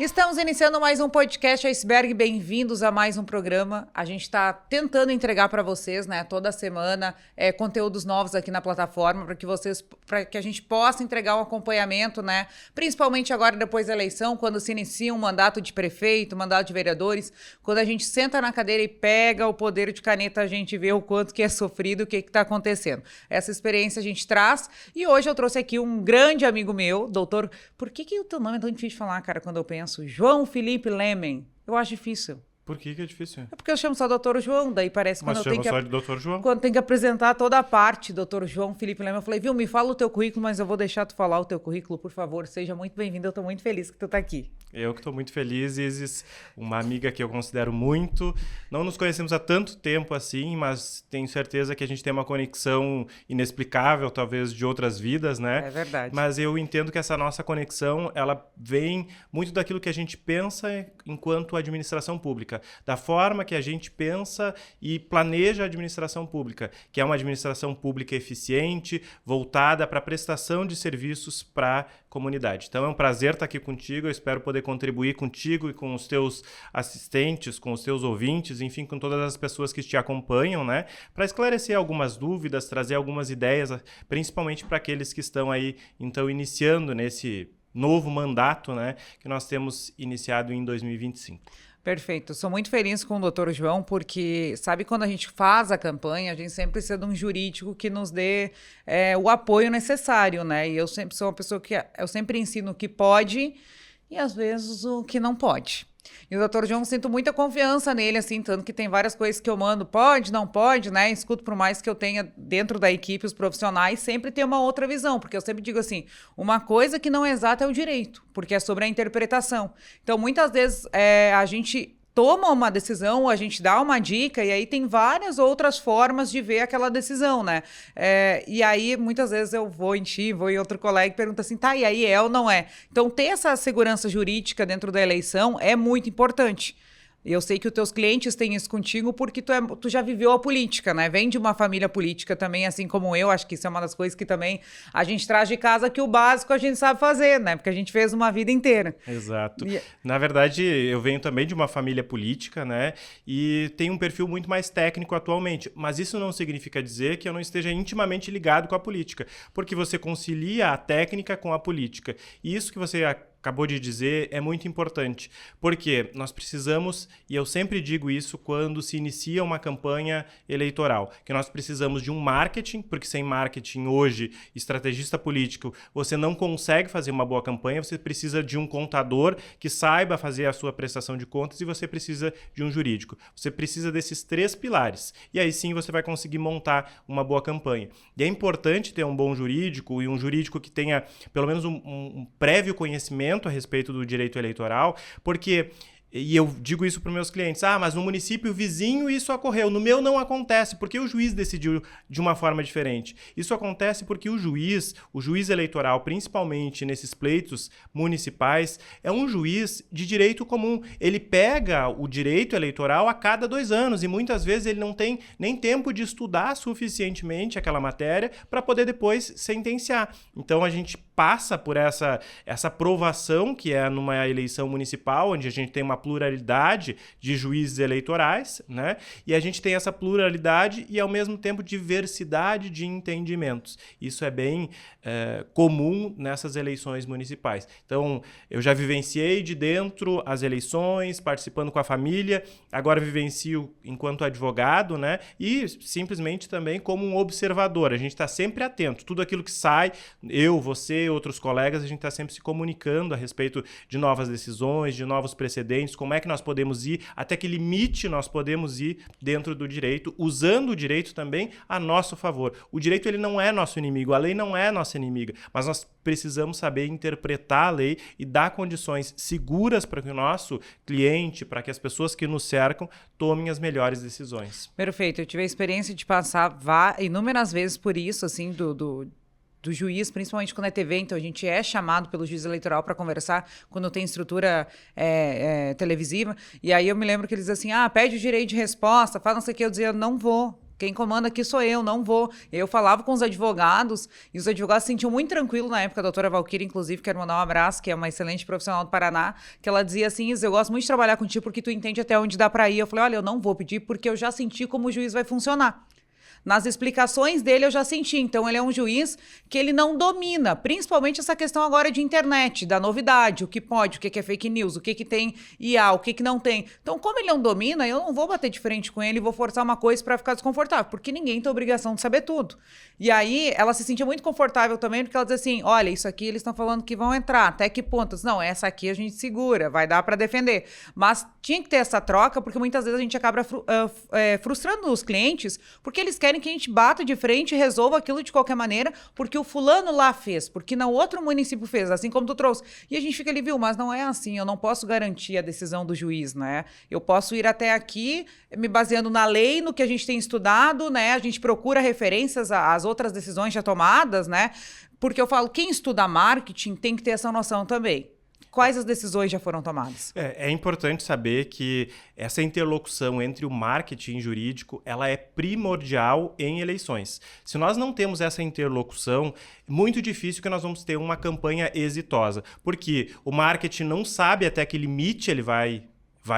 Estamos iniciando mais um podcast Iceberg, bem-vindos a mais um programa. A gente está tentando entregar para vocês, né, toda semana, conteúdos novos aqui na plataforma para que a gente possa entregar um acompanhamento, né, principalmente agora depois da eleição, quando se inicia um mandato de prefeito, mandato de vereadores, quando a gente senta na cadeira e pega o poder de caneta, a gente vê o quanto que é sofrido, o que está acontecendo. Essa experiência a gente traz e hoje eu trouxe aqui um grande amigo meu, doutor... Por que o teu nome é tão difícil de falar, cara, quando eu penso? João Felipe Lemen. Eu acho difícil. Por que é difícil? É porque eu chamo só Doutor João, daí parece Mas quando eu tenho que... só de Doutor João? Quando tem que apresentar toda a parte, Doutor João Felipe Lemen, eu falei, viu, me fala o teu currículo, mas eu vou deixar tu falar o teu currículo, por favor, seja muito bem-vindo, eu tô muito feliz que tu tá aqui. Eu que estou muito feliz, Isis, uma amiga que eu considero muito. Não nos conhecemos há tanto tempo assim, mas tenho certeza que a gente tem uma conexão inexplicável, talvez de outras vidas, né? É verdade. Mas eu entendo que essa nossa conexão, ela vem muito daquilo que a gente pensa enquanto administração pública, da forma que a gente pensa e planeja a administração pública, que é uma administração pública eficiente, voltada para a prestação de serviços para a comunidade. Então é um prazer estar aqui contigo, eu espero poder contribuir contigo e com os teus assistentes, com os teus ouvintes, enfim, com todas as pessoas que te acompanham, né? Para esclarecer algumas dúvidas, trazer algumas ideias, principalmente para aqueles que estão aí, então, iniciando nesse novo mandato, né? Que nós temos iniciado em 2025. Perfeito. Sou muito feliz com o Dr. João, porque sabe quando a gente faz a campanha, a gente sempre precisa de um jurídico que nos dê o apoio necessário, né? E eu sempre sou uma pessoa que eu sempre ensino o que pode e às vezes o que não pode. E o Dr. João, sinto muita confiança nele, assim, tanto que tem várias coisas que eu mando, pode, não pode, né? Escuto, por mais que eu tenha dentro da equipe os profissionais, sempre tem uma outra visão, porque eu sempre digo assim, uma coisa que não é exata é o direito, porque é sobre a interpretação. Então, muitas vezes, a gente toma uma decisão, a gente dá uma dica, e aí tem várias outras formas de ver aquela decisão, né? E aí, muitas vezes, eu vou em ti, vou em outro colega e pergunto assim, tá, e aí é ou não é? Então, ter essa segurança jurídica dentro da eleição é muito importante. Eu sei que os teus clientes têm isso contigo porque tu já viveu a política, né? Vem de uma família política também, assim como eu. Acho que isso é uma das coisas que também a gente traz de casa, que o básico a gente sabe fazer, né? Porque a gente fez uma vida inteira. Exato. Na verdade, eu venho também de uma família política, né? E tenho um perfil muito mais técnico atualmente. Mas isso não significa dizer que eu não esteja intimamente ligado com a política. Porque você concilia a técnica com a política. E isso que você acabou de dizer é muito importante, porque nós precisamos, e eu sempre digo isso quando se inicia uma campanha eleitoral, que nós precisamos de um marketing, porque sem marketing hoje, estrategista político, você não consegue fazer uma boa campanha, você precisa de um contador que saiba fazer a sua prestação de contas e você precisa de um jurídico. Você precisa desses 3 pilares, e aí sim você vai conseguir montar uma boa campanha. E é importante ter um bom jurídico, e um jurídico que tenha pelo menos um prévio conhecimento a respeito do direito eleitoral, porque... E eu digo isso para os meus clientes, mas no município vizinho isso ocorreu, no meu não acontece, porque o juiz decidiu de uma forma diferente. Isso acontece porque o juiz eleitoral, principalmente nesses pleitos municipais, é um juiz de direito comum. Ele pega o direito eleitoral a cada 2 anos e muitas vezes ele não tem nem tempo de estudar suficientemente aquela matéria para poder depois sentenciar. Então a gente passa por essa provação que é numa eleição municipal, onde a gente tem uma pluralidade de juízes eleitorais, né? E a gente tem essa pluralidade e, ao mesmo tempo, diversidade de entendimentos. Isso é bem comum nessas eleições municipais. Então, eu já vivenciei de dentro as eleições, participando com a família, agora vivencio enquanto advogado, né? E simplesmente também como um observador. A gente está sempre atento. Tudo aquilo que sai, eu, você, outros colegas, a gente está sempre se comunicando a respeito de novas decisões, de novos precedentes, como é que nós podemos ir, até que limite nós podemos ir dentro do direito, usando o direito também a nosso favor. O direito ele não é nosso inimigo, a lei não é nossa inimiga, mas nós precisamos saber interpretar a lei e dar condições seguras para que o nosso cliente, para que as pessoas que nos cercam, tomem as melhores decisões. Perfeito. Eu tive a experiência de passar inúmeras vezes por isso, assim, do juiz, principalmente quando é TV, então a gente é chamado pelo juiz eleitoral para conversar quando tem estrutura televisiva, e aí eu me lembro que eles dizem assim, pede o direito de resposta, fala não sei o que, eu dizia, não vou, Quem comanda aqui sou eu, não vou. Eu falava com os advogados, e os advogados se sentiam muito tranquilos na época. A doutora Valquíria, inclusive, quero mandar um abraço, que é uma excelente profissional do Paraná, que ela dizia assim, Isa, eu gosto muito de trabalhar contigo porque tu entende até onde dá para ir. Eu falei, olha, eu não vou pedir porque eu já senti como o juiz vai funcionar. Nas explicações dele eu já senti. Então, ele é um juiz que ele não domina, principalmente essa questão agora de internet, da novidade, o que pode, o que é fake news, o que tem IA, o que não tem. Então, como ele não domina, eu não vou bater de frente com ele e vou forçar uma coisa para ficar desconfortável, porque ninguém tem obrigação de saber tudo. E aí, ela se sentia muito confortável também, porque ela dizia assim, olha, isso aqui eles estão falando que vão entrar, até que pontos? Não, essa aqui a gente segura, vai dar para defender. Mas tinha que ter essa troca, porque muitas vezes a gente acaba frustrando os clientes, porque eles querem que a gente bata de frente e resolva aquilo de qualquer maneira, porque o fulano lá fez, porque no outro município fez, assim como tu trouxe. E a gente fica ali, viu, mas não é assim, eu não posso garantir a decisão do juiz, né? Eu posso ir até aqui, me baseando na lei, no que a gente tem estudado, né? A gente procura referências às outras decisões já tomadas, né? Porque eu falo, quem estuda marketing tem que ter essa noção também. Quais as decisões já foram tomadas? É importante saber que essa interlocução entre o marketing jurídico, ela é primordial em eleições. Se nós não temos essa interlocução, é muito difícil que nós vamos ter uma campanha exitosa, porque o marketing não sabe até que limite ele vai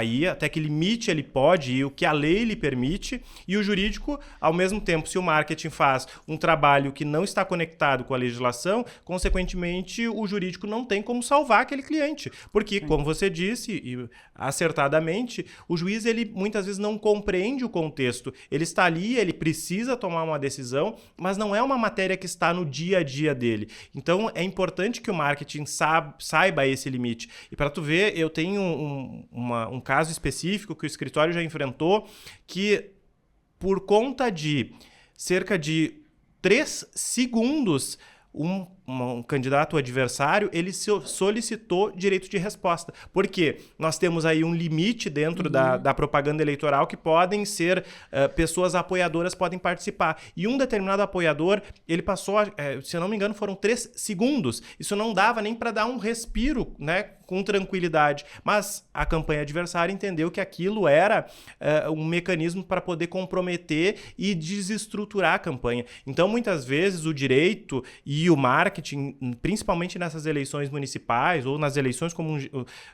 ir, até que limite ele pode ir, o que a lei lhe permite, e o jurídico, ao mesmo tempo, se o marketing faz um trabalho que não está conectado com a legislação, consequentemente, o jurídico não tem como salvar aquele cliente. Porque, como você disse, e acertadamente, o juiz, ele muitas vezes não compreende o contexto. Ele está ali, ele precisa tomar uma decisão, mas não é uma matéria que está no dia a dia dele. Então, é importante que o marketing saiba esse limite. E para tu ver, eu tenho um caso específico que o escritório já enfrentou, que por conta de cerca de 3 segundos, um candidato adversário, ele solicitou direito de resposta. Por quê? Nós temos aí um limite dentro da propaganda eleitoral que podem ser, pessoas apoiadoras podem participar. E um determinado apoiador, ele passou, se eu não me engano, foram 3 segundos. Isso não dava nem para dar um respiro, né, com tranquilidade. Mas a campanha adversária entendeu que aquilo era um mecanismo para poder comprometer e desestruturar a campanha. Então, muitas vezes, o direito e o marketing, principalmente nessas eleições municipais ou nas eleições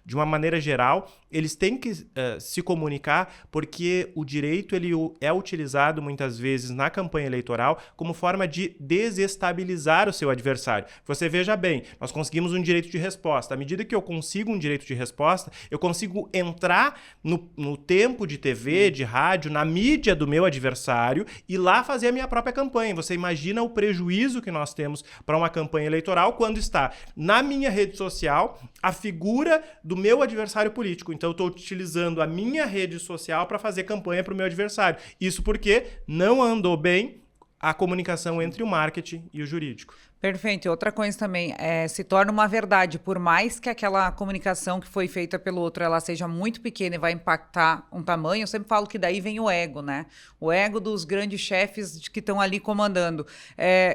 de uma maneira geral, eles têm que se comunicar, porque o direito ele é utilizado muitas vezes na campanha eleitoral como forma de desestabilizar o seu adversário. Você veja bem, nós conseguimos um direito de resposta. À medida que eu consigo um direito de resposta, eu consigo entrar no tempo de TV, de rádio, na mídia do meu adversário e lá fazer a minha própria campanha. Você imagina o prejuízo que nós temos para uma campanha eleitoral quando está na minha rede social a figura do meu adversário político. Então, eu estou utilizando a minha rede social para fazer campanha para o meu adversário. Isso porque não andou bem a comunicação entre o marketing e o jurídico. Perfeito. E outra coisa também, se torna uma verdade, por mais que aquela comunicação que foi feita pelo outro, ela seja muito pequena e vai impactar um tamanho, eu sempre falo que daí vem o ego, né? O ego dos grandes chefes que estão ali comandando,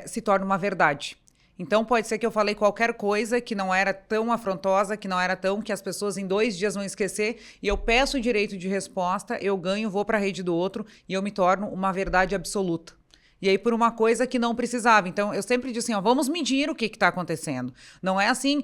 se torna uma verdade. Então, pode ser que eu falei qualquer coisa que não era tão afrontosa, que não era tão, que as pessoas em 2 dias vão esquecer, e eu peço o direito de resposta, eu ganho, vou para a rede do outro, e eu me torno uma verdade absoluta. E aí, por uma coisa que não precisava. Então, eu sempre digo assim, vamos medir o que está acontecendo. Não é assim,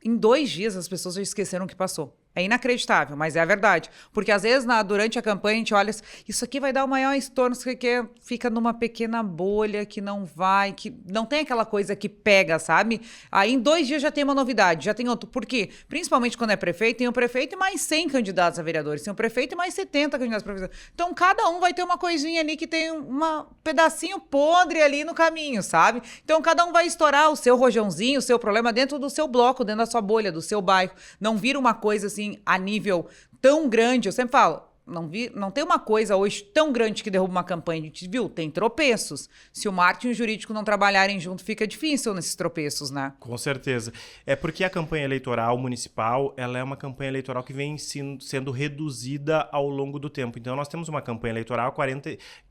em 2 dias as pessoas já esqueceram o que passou. É inacreditável, mas é a verdade. Porque às vezes, durante a campanha, a gente olha, isso aqui vai dar o maior estorno, que fica numa pequena bolha que não vai, que não tem aquela coisa que pega, sabe? Aí em 2 dias já tem uma novidade, já tem outro. Por quê? Principalmente quando é prefeito, tem o prefeito e mais 100 candidatos a vereadores, tem o prefeito e mais 70 candidatos a prefeitos. Então, cada um vai ter uma coisinha ali que tem um pedacinho podre ali no caminho, sabe? Então, cada um vai estourar o seu rojãozinho, o seu problema dentro do seu bloco, dentro da sua bolha, do seu bairro. Não vira uma coisa assim, a nível tão grande. Eu sempre falo, não tem uma coisa hoje tão grande que derruba uma campanha. A gente viu, tem tropeços. Se o marketing e o jurídico não trabalharem junto, fica difícil nesses tropeços, né? Com certeza. É porque a campanha eleitoral municipal, ela é uma campanha eleitoral que vem sendo reduzida ao longo do tempo. Então, nós temos uma campanha eleitoral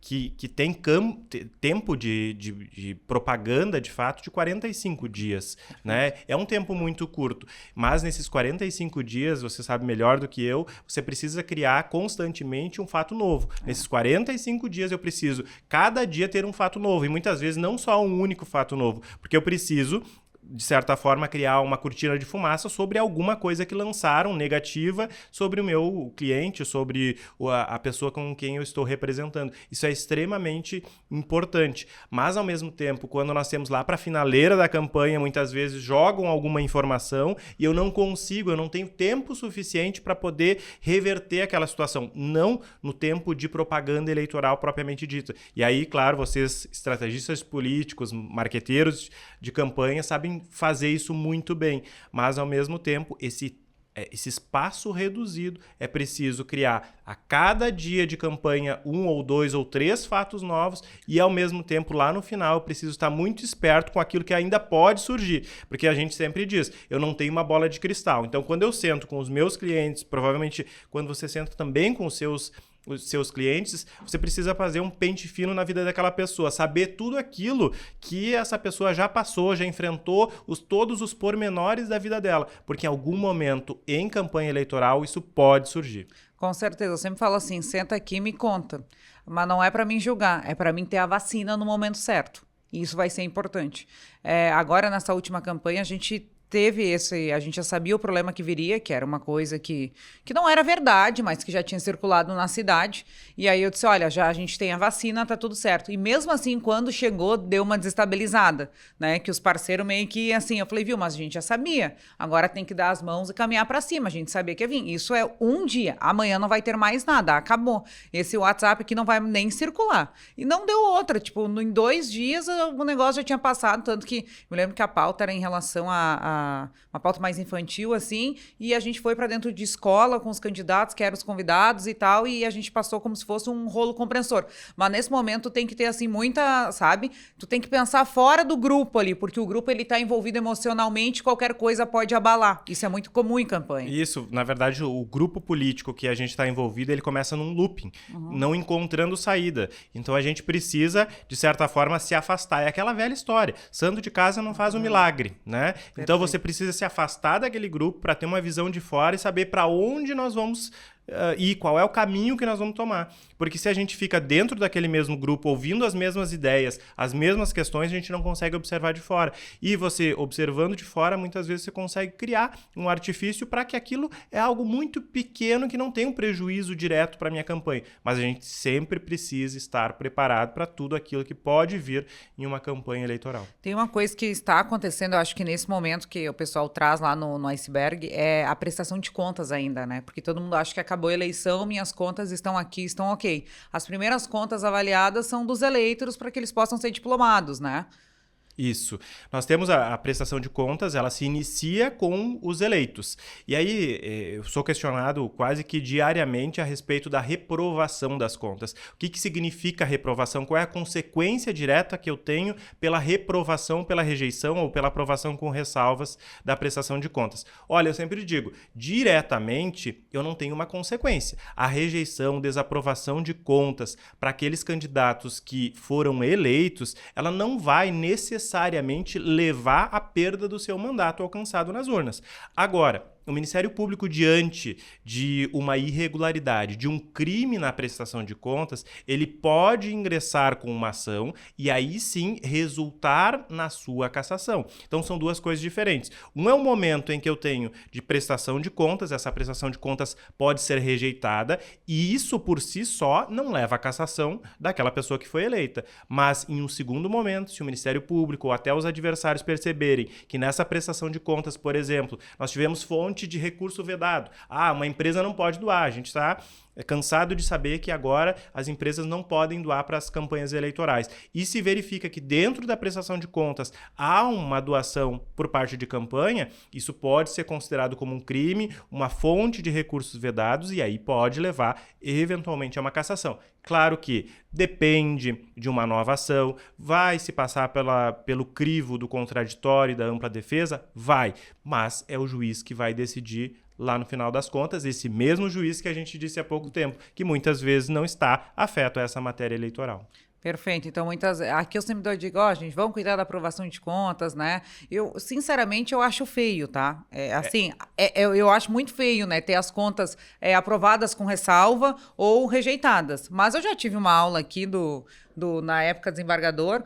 que tem tempo de propaganda, de fato, de 45 dias, né? É um tempo muito curto. Mas nesses 45 dias, você sabe melhor do que eu, você precisa criar constantemente constantemente um fato novo. Nesses 45 dias eu preciso, cada dia, ter um fato novo. E muitas vezes não só um único fato novo, porque eu preciso, de certa forma, criar uma cortina de fumaça sobre alguma coisa que lançaram negativa sobre o meu cliente, sobre a pessoa com quem eu estou representando. Isso é extremamente importante. Mas, ao mesmo tempo, quando nós temos lá para a finaleira da campanha, muitas vezes jogam alguma informação e eu não tenho tempo suficiente para poder reverter aquela situação. Não no tempo de propaganda eleitoral propriamente dita. E aí, claro, vocês, estrategistas políticos, marqueteiros de campanha, sabem fazer isso muito bem, mas ao mesmo tempo esse espaço reduzido é preciso criar a cada dia de campanha 1 ou 2 ou 3 fatos novos e ao mesmo tempo lá no final eu preciso estar muito esperto com aquilo que ainda pode surgir, porque a gente sempre diz, eu não tenho uma bola de cristal, então quando eu sento com os meus clientes, provavelmente quando você senta também com os seus clientes, você precisa fazer um pente fino na vida daquela pessoa, saber tudo aquilo que essa pessoa já passou, já enfrentou, todos os pormenores da vida dela, porque em algum momento em campanha eleitoral isso pode surgir. Com certeza, eu sempre falo assim, senta aqui e me conta, mas não é para mim julgar, é para mim ter a vacina no momento certo, e isso vai ser importante. Agora, nessa última campanha, a gente já sabia o problema que viria, que era uma coisa que não era verdade, mas que já tinha circulado na cidade. E aí eu disse, olha, já a gente tem a vacina, tá tudo certo. E mesmo assim, quando chegou, deu uma desestabilizada, né? Que os parceiros meio que, assim, eu falei, viu, mas a gente já sabia. Agora tem que dar as mãos e caminhar para cima. A gente sabia que ia vir. Isso é um dia. Amanhã não vai ter mais nada. Acabou. Esse WhatsApp aqui não vai nem circular. E não deu outra. Tipo, em 2 dias o negócio já tinha passado. Tanto que eu lembro que a pauta era em relação a uma pauta mais infantil, assim, e a gente foi para dentro de escola com os candidatos, que eram os convidados e tal, e a gente passou como se fosse um rolo compressor. Mas nesse momento tem que ter, assim, muita, sabe? Tu tem que pensar fora do grupo ali, porque o grupo, ele tá envolvido emocionalmente, qualquer coisa pode abalar. Isso é muito comum em campanha. Isso, na verdade, o grupo político que a gente está envolvido, ele começa num looping, não encontrando saída. Então a gente precisa, de certa forma, se afastar. É aquela velha história, santo de casa não faz um milagre, né? Perfeito. Então você precisa se afastar daquele grupo para ter uma visão de fora e saber para onde nós vamos ir, qual é o caminho que nós vamos tomar. Porque se a gente fica dentro daquele mesmo grupo, ouvindo as mesmas ideias, as mesmas questões, a gente não consegue observar de fora. E você, observando de fora, muitas vezes você consegue criar um artifício para que aquilo é algo muito pequeno que não tem um prejuízo direto para a minha campanha. Mas a gente sempre precisa estar preparado para tudo aquilo que pode vir em uma campanha eleitoral. Tem uma coisa que está acontecendo, eu acho que nesse momento que o pessoal traz lá no iceberg, é a prestação de contas ainda, né? Porque todo mundo acha que acabou a eleição, minhas contas estão aqui, estão ok. As primeiras contas avaliadas são dos eleitos para que eles possam ser diplomados, né? Isso. Nós temos a prestação de contas, ela se inicia com os eleitos. E aí eu sou questionado quase que diariamente a respeito da reprovação das contas. O que significa reprovação? Qual é a consequência direta que eu tenho pela reprovação, pela rejeição ou pela aprovação com ressalvas da prestação de contas? Olha, eu sempre digo, diretamente eu não tenho uma consequência. A rejeição, desaprovação de contas para aqueles candidatos que foram eleitos, ela não vai necessariamente levar à perda do seu mandato alcançado nas urnas. Agora, o Ministério Público, diante de uma irregularidade, de um crime na prestação de contas, ele pode ingressar com uma ação e aí sim resultar na sua cassação. Então são duas coisas diferentes. Um é o momento em que eu tenho de prestação de contas, essa prestação de contas pode ser rejeitada e isso por si só não leva à cassação daquela pessoa que foi eleita. Mas em um segundo momento, se o Ministério Público ou até os adversários perceberem que nessa prestação de contas, por exemplo, nós tivemos fonte de recurso vedado. Uma empresa não pode doar. A gente está cansado de saber que agora as empresas não podem doar para as campanhas eleitorais. E se verifica que dentro da prestação de contas há uma doação por parte de campanha, isso pode ser considerado como um crime, uma fonte de recursos vedados e aí pode levar eventualmente a uma cassação. Claro que depende de uma nova ação, vai se passar pelo crivo do contraditório e da ampla defesa? Vai, mas é o juiz que vai decidir lá no final das contas, esse mesmo juiz que a gente disse há pouco tempo, que muitas vezes não está afeto a essa matéria eleitoral. Perfeito. Então, aqui eu sempre digo, ó, gente, vamos cuidar da aprovação de contas, né? Eu, sinceramente, eu acho feio, tá? Assim, eu acho muito feio, né? Ter as contas aprovadas com ressalva ou rejeitadas. Mas eu já tive uma aula aqui na época desembargador,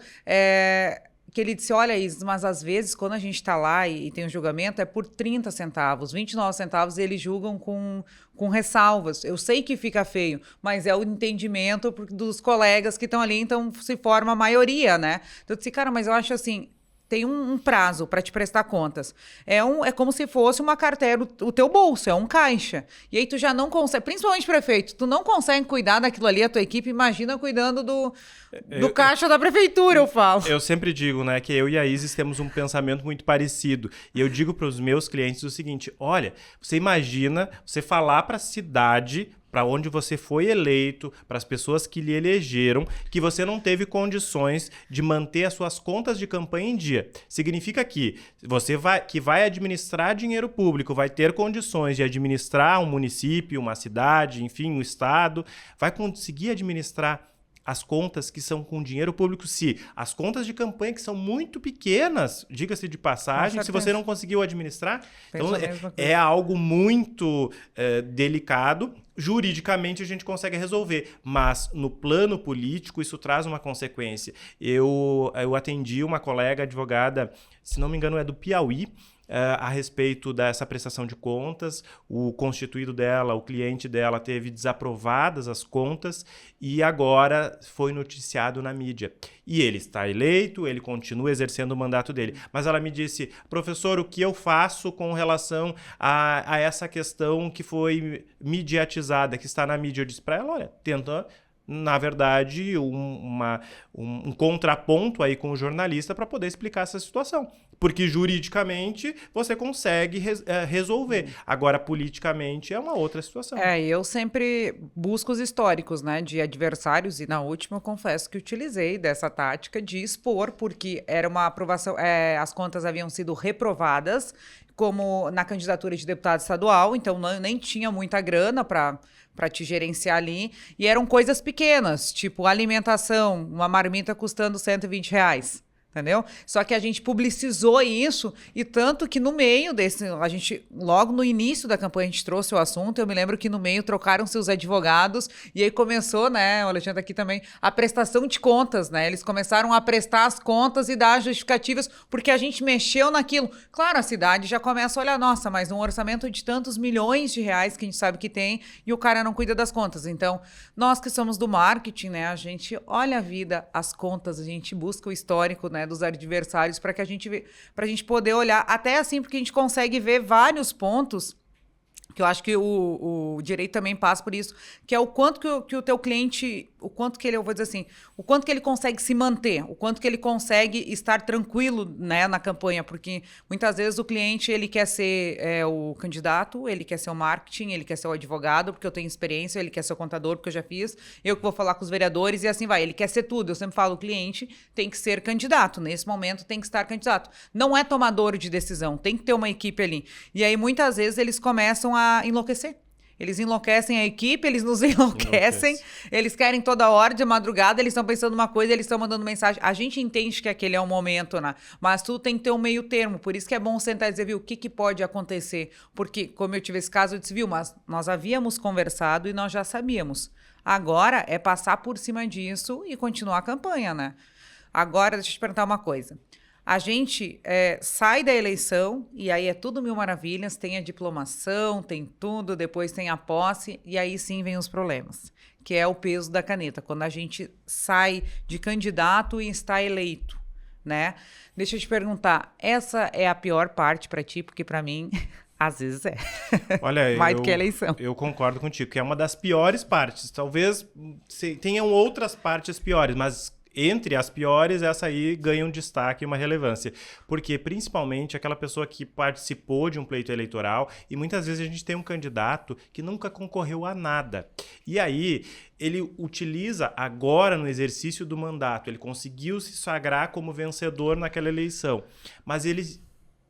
que ele disse, olha, Isis, mas às vezes quando a gente está lá e tem um julgamento é por 30 centavos, 29 centavos eles julgam com ressalvas. Eu sei que fica feio, mas é o entendimento dos colegas que estão ali, então se forma a maioria, né? Então eu disse, cara, mas eu acho assim, tem um prazo para te prestar contas. É como se fosse uma carteira, o teu bolso, é um caixa. E aí tu já não consegue, principalmente prefeito, tu não consegue cuidar daquilo ali, a tua equipe, imagina cuidando do caixa da prefeitura, eu falo. Eu sempre digo, né, que eu e a Isis temos um pensamento muito parecido. E eu digo para os meus clientes o seguinte, olha, você imagina você falar para a cidade, para onde você foi eleito, para as pessoas que lhe elegeram, que você não teve condições de manter as suas contas de campanha em dia. Significa que você vai administrar dinheiro público, vai ter condições de administrar um município, uma cidade, enfim, um estado, vai conseguir administrar as contas que são com dinheiro público, se as contas de campanha que são muito pequenas, diga-se de passagem, se você não conseguiu administrar, então é algo muito delicado. Juridicamente a gente consegue resolver, mas no plano político isso traz uma consequência. Eu atendi uma colega advogada, se não me engano é do Piauí, a respeito dessa prestação de contas. O constituído dela, o cliente dela, teve desaprovadas as contas e agora foi noticiado na mídia. E ele está eleito, ele continua exercendo o mandato dele. Mas ela me disse, professor, o que eu faço com relação a essa questão que foi mediatizada, que está na mídia? Eu disse para ela, olha, tenta, na verdade, um contraponto aí com o jornalista para poder explicar essa situação. Porque juridicamente você consegue resolver. Agora, politicamente, é uma outra situação. Eu sempre busco os históricos, né, de adversários, e na última eu confesso que utilizei dessa tática de expor, porque era uma aprovação, as contas haviam sido reprovadas, como na candidatura de deputado estadual, então nem tinha muita grana para te gerenciar ali, e eram coisas pequenas, tipo alimentação, uma marmita custando R$120. Entendeu? Só que a gente publicizou isso, e tanto que no meio logo no início da campanha a gente trouxe o assunto. Eu me lembro que no meio trocaram-se os advogados, e aí começou, né, o Alexandre aqui também, a prestação de contas, né? Eles começaram a prestar as contas e dar justificativas, porque a gente mexeu naquilo. Claro, a cidade já começa a olhar, nossa, mas um orçamento de tantos milhões de reais que a gente sabe que tem, e o cara não cuida das contas. Então, nós que somos do marketing, né, a gente olha a vida, as contas, a gente busca o histórico, né, dos adversários, para a gente poder olhar, até assim, porque a gente consegue ver vários pontos, que eu acho que o direito também passa por isso, que é o quanto que o teu cliente, o quanto que ele, eu vou dizer assim, o quanto que ele consegue se manter, o quanto que ele consegue estar tranquilo, né, na campanha, porque muitas vezes o cliente, ele quer ser o candidato, ele quer ser o marketing, ele quer ser o advogado, porque eu tenho experiência, ele quer ser o contador, porque eu já fiz, eu que vou falar com os vereadores, e assim vai, ele quer ser tudo. Eu sempre falo, o cliente tem que ser candidato, nesse momento tem que estar candidato, não é tomador de decisão, tem que ter uma equipe ali, e aí muitas vezes eles começam a enlouquecer. Eles enlouquecem a equipe, eles nos enlouquecem, eles querem toda hora, de madrugada, eles estão pensando uma coisa, eles estão mandando mensagem. A gente entende que aquele é o momento, né? Mas tudo tem que ter um meio termo, por isso que é bom sentar e dizer, viu, o que pode acontecer? Porque, como eu tive esse caso, eu disse, viu, mas nós havíamos conversado e nós já sabíamos. Agora é passar por cima disso e continuar a campanha, né? Agora, deixa eu te perguntar uma coisa. A gente sai da eleição e aí é tudo mil maravilhas, tem a diplomação, tem tudo, depois tem a posse, e aí sim vem os problemas, que é o peso da caneta, quando a gente sai de candidato e está eleito, né? Deixa eu te perguntar, essa é a pior parte para ti, porque para mim, às vezes é. Olha, mais do que a eleição. Eu concordo contigo, que é uma das piores partes. Talvez tenham outras partes piores, mas entre as piores, essa aí ganha um destaque e uma relevância. Porque, principalmente, aquela pessoa que participou de um pleito eleitoral, e muitas vezes a gente tem um candidato que nunca concorreu a nada. E aí, ele utiliza agora no exercício do mandato, ele conseguiu se sagrar como vencedor naquela eleição, mas ele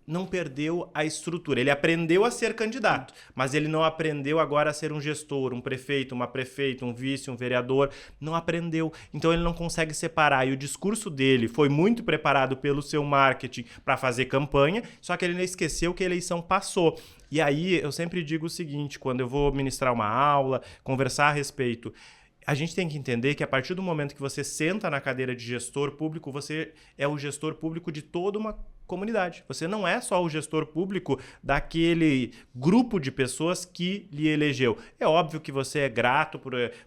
não perdeu a estrutura. Ele aprendeu a ser candidato, mas ele não aprendeu agora a ser um gestor, um prefeito, uma prefeita, um vice, um vereador. Não aprendeu. Então ele não consegue separar. E o discurso dele foi muito preparado pelo seu marketing para fazer campanha, só que ele não esqueceu que a eleição passou. E aí eu sempre digo o seguinte, quando eu vou ministrar uma aula, conversar a respeito, a gente tem que entender que a partir do momento que você senta na cadeira de gestor público, você é o gestor público de toda uma comunidade. Você não é só o gestor público daquele grupo de pessoas que lhe elegeu. É óbvio que você é grato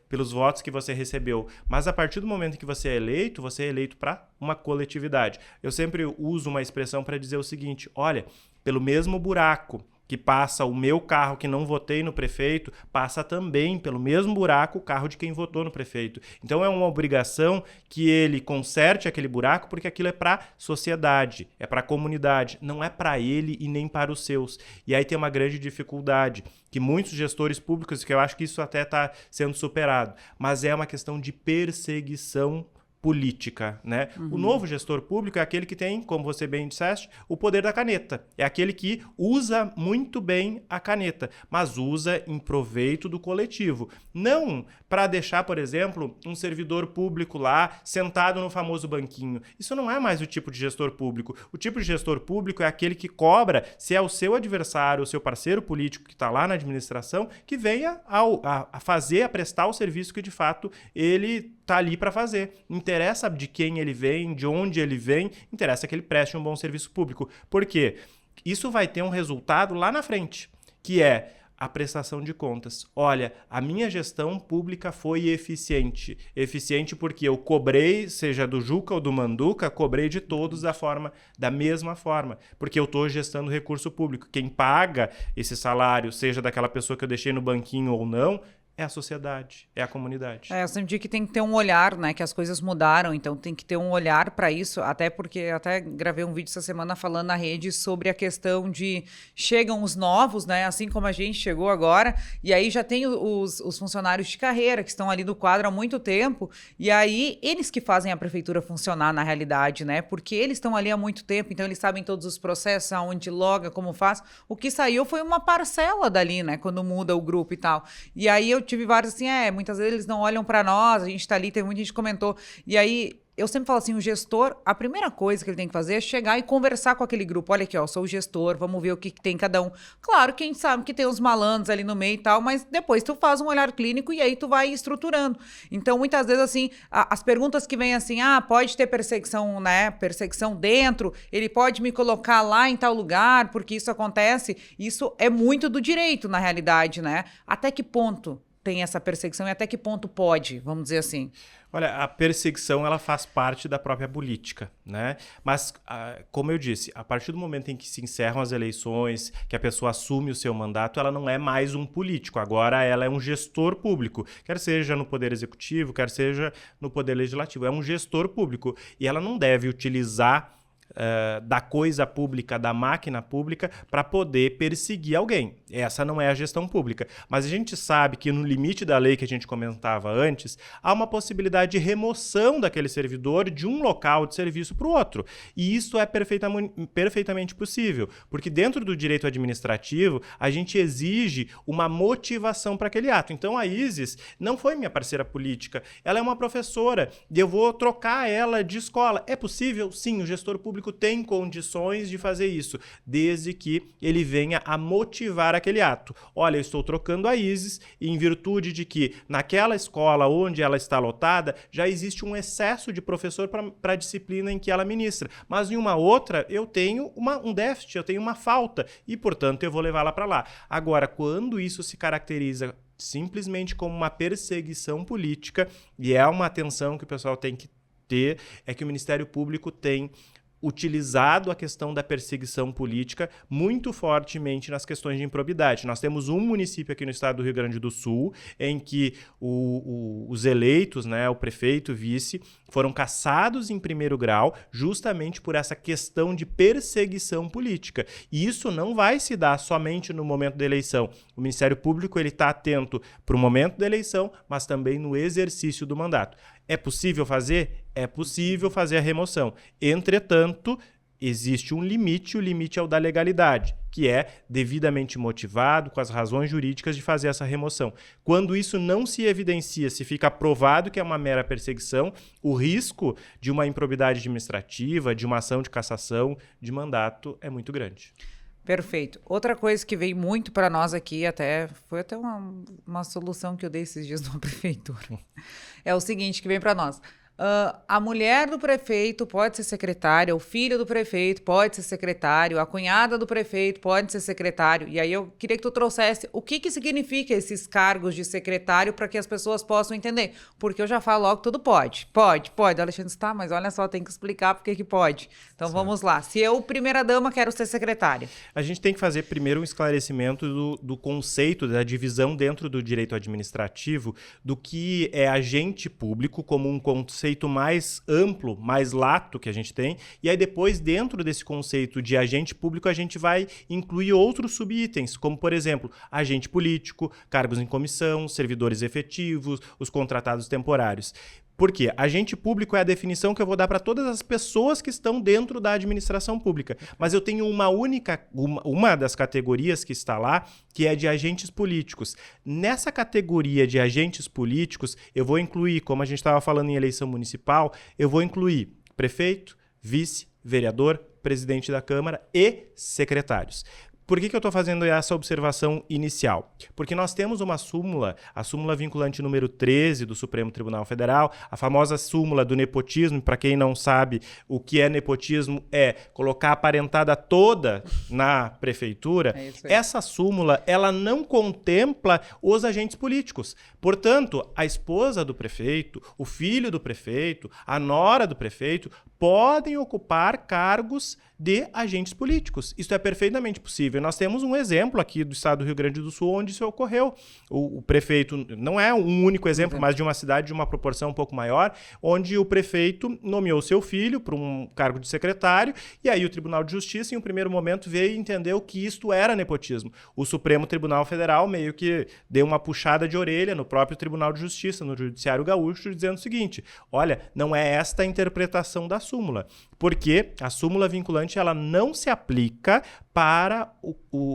pelos votos que você recebeu, mas a partir do momento que você é eleito para uma coletividade. Eu sempre uso uma expressão para dizer o seguinte, olha, pelo mesmo buraco que passa o meu carro que não votei no prefeito, passa também pelo mesmo buraco o carro de quem votou no prefeito. Então é uma obrigação que ele conserte aquele buraco, porque aquilo é para a sociedade, é para a comunidade, não é para ele e nem para os seus. E aí tem uma grande dificuldade, que muitos gestores públicos, que eu acho que isso até está sendo superado, mas é uma questão de perseguição política, né? O novo gestor público é aquele que tem, como você bem disseste, o poder da caneta. É aquele que usa muito bem a caneta, mas usa em proveito do coletivo. Não para deixar, por exemplo, um servidor público lá sentado no famoso banquinho. Isso não é mais o tipo de gestor público. O tipo de gestor público é aquele que cobra se é o seu adversário, o seu parceiro político que está lá na administração, que venha a prestar o serviço que de fato ele está ali para fazer. Interessa de quem ele vem, de onde ele vem, interessa que ele preste um bom serviço público. Por quê? Isso vai ter um resultado lá na frente, que é a prestação de contas. Olha, a minha gestão pública foi eficiente. Eficiente porque eu cobrei, seja do Juca ou do Manduca, cobrei de todos da mesma forma. Porque eu estou gestando recurso público. Quem paga esse salário, seja daquela pessoa que eu deixei no banquinho ou não, é a sociedade, é a comunidade. Eu sempre digo que tem que ter um olhar, né? Que as coisas mudaram, então tem que ter um olhar para isso, até porque até gravei um vídeo essa semana falando na rede sobre a questão de chegam os novos, né? Assim como a gente chegou agora, e aí já tem os funcionários de carreira que estão ali no quadro há muito tempo, e aí eles que fazem a prefeitura funcionar na realidade, né? Porque eles estão ali há muito tempo, então eles sabem todos os processos, aonde loga, como faz. O que saiu foi uma parcela dali, né? Quando muda o grupo e tal. E aí eu tive vários assim, muitas vezes eles não olham para nós, a gente tá ali, tem muita gente que comentou. E aí, eu sempre falo assim, o gestor, a primeira coisa que ele tem que fazer é chegar e conversar com aquele grupo. Olha aqui, ó, sou o gestor, vamos ver o que tem cada um. Claro que a gente sabe que tem os malandros ali no meio e tal, mas depois tu faz um olhar clínico e aí tu vai estruturando. Então, muitas vezes, assim, as perguntas que vêm assim, pode ter perseguição, né, perseguição dentro, ele pode me colocar lá em tal lugar, porque isso acontece. Isso é muito do direito, na realidade, né? Até que ponto tem essa perseguição e até que ponto pode, vamos dizer assim? Olha, a perseguição ela faz parte da própria política, né? Mas, como eu disse, a partir do momento em que se encerram as eleições, que a pessoa assume o seu mandato, ela não é mais um político, agora ela é um gestor público, quer seja no Poder Executivo, quer seja no Poder Legislativo, é um gestor público e ela não deve utilizar da coisa pública, da máquina pública, para poder perseguir alguém. Essa não é a gestão pública. Mas a gente sabe que no limite da lei que a gente comentava antes, há uma possibilidade de remoção daquele servidor de um local de serviço para o outro. E isso é perfeitamente possível, porque dentro do direito administrativo, a gente exige uma motivação para aquele ato. Então a Isis não foi minha parceira política, ela é uma professora e eu vou trocar ela de escola. É possível? Sim, o gestor público tem condições de fazer isso, desde que ele venha a motivar aquele ato. Olha, eu estou trocando a Isis e em virtude de que naquela escola onde ela está lotada, já existe um excesso de professor para a disciplina em que ela ministra. Mas em uma outra, eu tenho um déficit, eu tenho uma falta e, portanto, eu vou levá-la para lá. Agora, quando isso se caracteriza simplesmente como uma perseguição política, e é uma atenção que o pessoal tem que ter, é que o Ministério Público tem utilizado a questão da perseguição política muito fortemente nas questões de improbidade. Nós temos um município aqui no estado do Rio Grande do Sul em que os eleitos, né, o prefeito, o vice, foram cassados em primeiro grau justamente por essa questão de perseguição política. E isso não vai se dar somente no momento da eleição. O Ministério Público está atento para o momento da eleição, mas também no exercício do mandato. É possível fazer? É possível fazer a remoção. Entretanto, existe um limite, o limite é o da legalidade, que é devidamente motivado, com as razões jurídicas de fazer essa remoção. Quando isso não se evidencia, se fica provado que é uma mera perseguição, o risco de uma improbidade administrativa, de uma ação de cassação de mandato é muito grande. Perfeito. Outra coisa que veio muito para nós aqui, foi até uma solução que eu dei esses dias numa prefeitura, é o seguinte que vem para nós. A mulher do prefeito pode ser secretária, o filho do prefeito pode ser secretário, a cunhada do prefeito pode ser secretário. E aí eu queria que tu trouxesse o que significa esses cargos de secretário para que as pessoas possam entender. Porque eu já falo logo, tudo pode. Pode. O Alexandre está, mas olha só, tem que explicar por que pode. Então vamos lá. Se eu, primeira-dama, quero ser secretária. A gente tem que fazer primeiro um esclarecimento do conceito da divisão dentro do direito administrativo do que é agente público como um conceito mais amplo, mais lato que a gente tem, e aí depois, dentro desse conceito de agente público, a gente vai incluir outros subitens, como, por exemplo, agente político, cargos em comissão, servidores efetivos, os contratados temporários. Por quê? Agente público é a definição que eu vou dar para todas as pessoas que estão dentro da administração pública. Mas eu tenho uma das categorias que está lá, que é de agentes políticos. Nessa categoria de agentes políticos, eu vou incluir, como a gente estava falando em eleição municipal, eu vou incluir prefeito, vice, vereador, presidente da Câmara e secretários. Por que eu estou fazendo essa observação inicial? Porque nós temos uma súmula, a súmula vinculante número 13 do Supremo Tribunal Federal, a famosa súmula do nepotismo. Para quem não sabe o que é nepotismo, é colocar a parentada toda na prefeitura. Essa súmula, ela não contempla os agentes políticos. Portanto, a esposa do prefeito, o filho do prefeito, a nora do prefeito podem ocupar cargos de agentes políticos. Isso é perfeitamente possível. Nós temos um exemplo aqui do estado do Rio Grande do Sul onde isso ocorreu. O prefeito, não é um único exemplo, mas de uma cidade de uma proporção um pouco maior, onde o prefeito nomeou seu filho para um cargo de secretário, e aí o Tribunal de Justiça, em um primeiro momento, veio e entendeu que isto era nepotismo. O Supremo Tribunal Federal meio que deu uma puxada de orelha no próprio Tribunal de Justiça, no Judiciário Gaúcho, dizendo o seguinte: olha, não é esta a interpretação da súmula, porque a súmula vinculante ela não se aplica para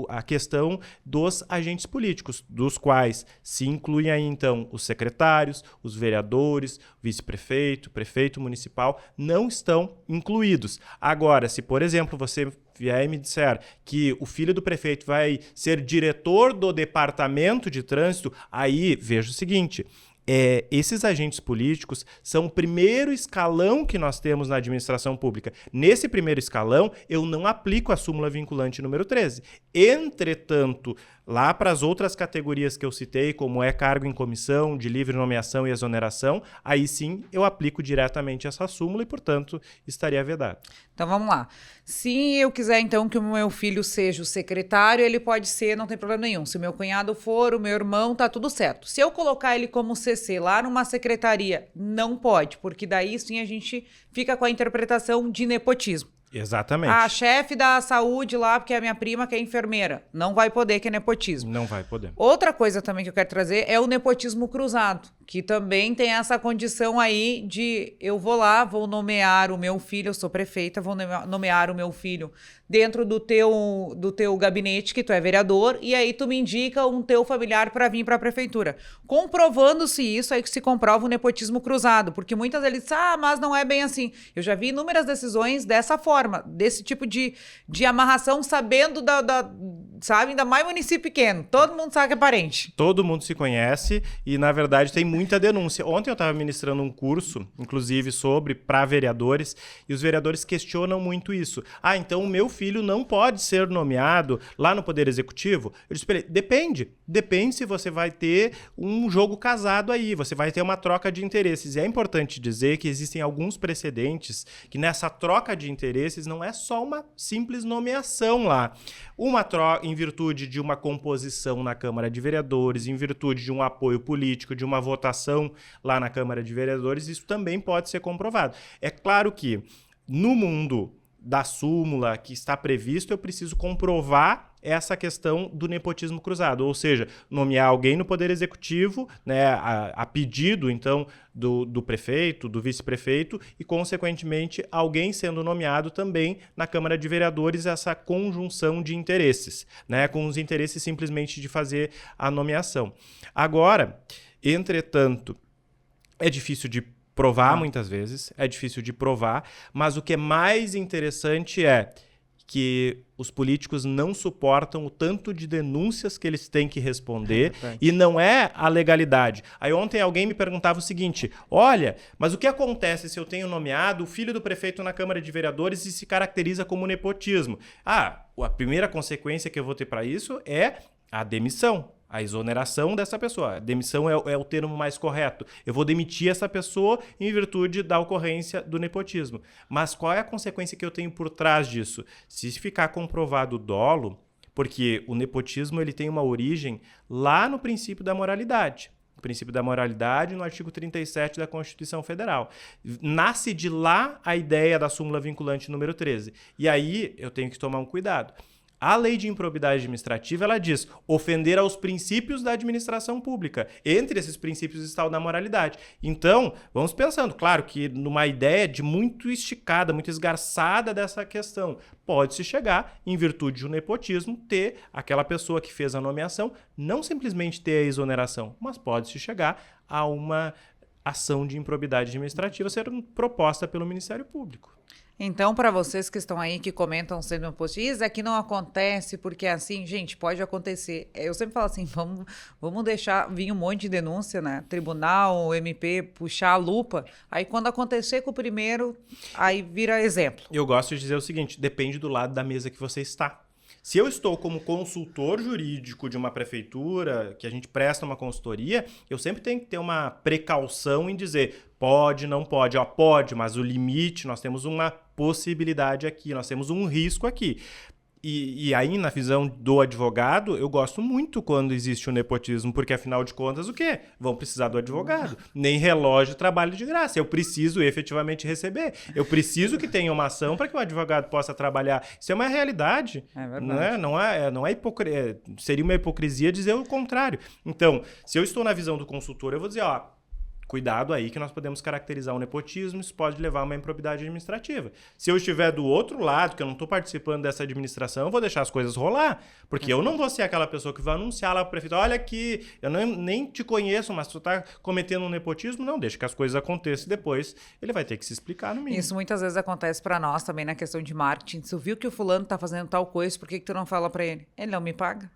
a questão dos agentes políticos, dos quais se incluem aí, então, os secretários, os vereadores, vice-prefeito, prefeito municipal, não estão incluídos. Agora, se, por exemplo, você vier e me disser que o filho do prefeito vai ser diretor do departamento de trânsito, aí veja o seguinte: esses agentes políticos são o primeiro escalão que nós temos na administração pública. Nesse primeiro escalão, eu não aplico a súmula vinculante número 13. Entretanto, lá para as outras categorias que eu citei, como é cargo em comissão, de livre nomeação e exoneração, aí sim eu aplico diretamente essa súmula e, portanto, estaria vedado. Então vamos lá. Se eu quiser, então, que o meu filho seja o secretário, ele pode ser, não tem problema nenhum. Se o meu cunhado for, o meu irmão, tá tudo certo. Se eu colocar ele como CC lá numa secretaria, não pode, porque daí sim a gente fica com a interpretação de nepotismo. Exatamente. A chefe da saúde lá, porque é a minha prima que é enfermeira, não vai poder, que é nepotismo. Não vai poder. Outra coisa também que eu quero trazer é o nepotismo cruzado, que também tem essa condição aí de eu vou lá, vou nomear o meu filho, eu sou prefeita, vou nomear o meu filho dentro do teu gabinete, que tu é vereador, e aí tu me indica um teu familiar para vir para a prefeitura. Comprovando-se isso, aí que se comprova o nepotismo cruzado, porque muitas vezes dizem, mas não é bem assim. Eu já vi inúmeras decisões dessa forma, desse tipo de amarração, sabendo sabe, ainda mais município pequeno. Todo mundo sabe que é parente. Todo mundo se conhece e, na verdade, tem muita denúncia. Ontem eu estava ministrando um curso, inclusive, para vereadores, e os vereadores questionam muito isso. Então o meu filho não pode ser nomeado lá no Poder Executivo? Eu disse para ele, depende se você vai ter um jogo casado aí, você vai ter uma troca de interesses. E é importante dizer que existem alguns precedentes que nessa troca de interesses não é só uma simples nomeação lá. Uma troca em virtude de uma composição na Câmara de Vereadores, em virtude de um apoio político, de uma votação lá na Câmara de Vereadores, isso também pode ser comprovado. É claro que no mundo da súmula que está previsto, eu preciso comprovar essa questão do nepotismo cruzado, ou seja, nomear alguém no Poder Executivo, né, a pedido, então, do prefeito, do vice-prefeito, e, consequentemente, alguém sendo nomeado também na Câmara de Vereadores, essa conjunção de interesses, né, com os interesses simplesmente de fazer a nomeação. Agora, entretanto, é difícil de provar muitas vezes, é difícil de provar, mas o que é mais interessante é que os políticos não suportam o tanto de denúncias que eles têm que responder, e não é a legalidade. Aí ontem alguém me perguntava o seguinte, olha, mas o que acontece se eu tenho nomeado o filho do prefeito na Câmara de Vereadores e se caracteriza como nepotismo? A primeira consequência que eu vou ter para isso é a demissão. A exoneração dessa pessoa. A demissão é o termo mais correto. Eu vou demitir essa pessoa em virtude da ocorrência do nepotismo. Mas qual é a consequência que eu tenho por trás disso? Se ficar comprovado o dolo, porque o nepotismo ele tem uma origem lá no princípio da moralidade. O princípio da moralidade no artigo 37 da Constituição Federal. Nasce de lá a ideia da súmula vinculante número 13. E aí eu tenho que tomar um cuidado. A lei de improbidade administrativa, ela diz ofender aos princípios da administração pública. Entre esses princípios está o da moralidade. Então, vamos pensando, claro que numa ideia de muito esticada, muito esgarçada dessa questão, pode-se chegar, em virtude de um nepotismo, ter aquela pessoa que fez a nomeação, não simplesmente ter a exoneração, mas pode-se chegar a uma ação de improbidade administrativa ser proposta pelo Ministério Público. Então, para vocês que estão aí, que comentam sempre no post, isso aqui não acontece porque assim, gente, pode acontecer. Eu sempre falo assim, vamos deixar vir um monte de denúncia, né? Tribunal, MP, puxar a lupa. Aí quando acontecer com o primeiro, aí vira exemplo. Eu gosto de dizer o seguinte, depende do lado da mesa que você está. Se eu estou como consultor jurídico de uma prefeitura, que a gente presta uma consultoria, eu sempre tenho que ter uma precaução em dizer pode, não pode. Ó, pode, mas o limite, nós temos uma possibilidade aqui, nós temos um risco aqui. E aí, na visão do advogado, eu gosto muito quando existe o nepotismo, porque afinal de contas, o quê? Vão precisar do advogado. Nem relógio trabalho de graça. Eu preciso efetivamente receber. Eu preciso que tenha uma ação para que o advogado possa trabalhar. Isso é uma realidade. É verdade. Não é seria uma hipocrisia dizer o contrário. Então, se eu estou na visão do consultor, eu vou dizer, ó, cuidado aí que nós podemos caracterizar o nepotismo, isso pode levar a uma improbidade administrativa. Se eu estiver do outro lado, que eu não estou participando dessa administração, eu vou deixar as coisas rolar, porque eu não vou ser aquela pessoa que vai anunciar lá para o prefeito, olha aqui, eu nem te conheço, mas tu está cometendo um nepotismo, não, deixa que as coisas aconteçam e depois ele vai ter que se explicar no mínimo. Isso muitas vezes acontece para nós também na questão de marketing. Se tu viu que o fulano está fazendo tal coisa, por que tu não fala para ele? Ele não me paga.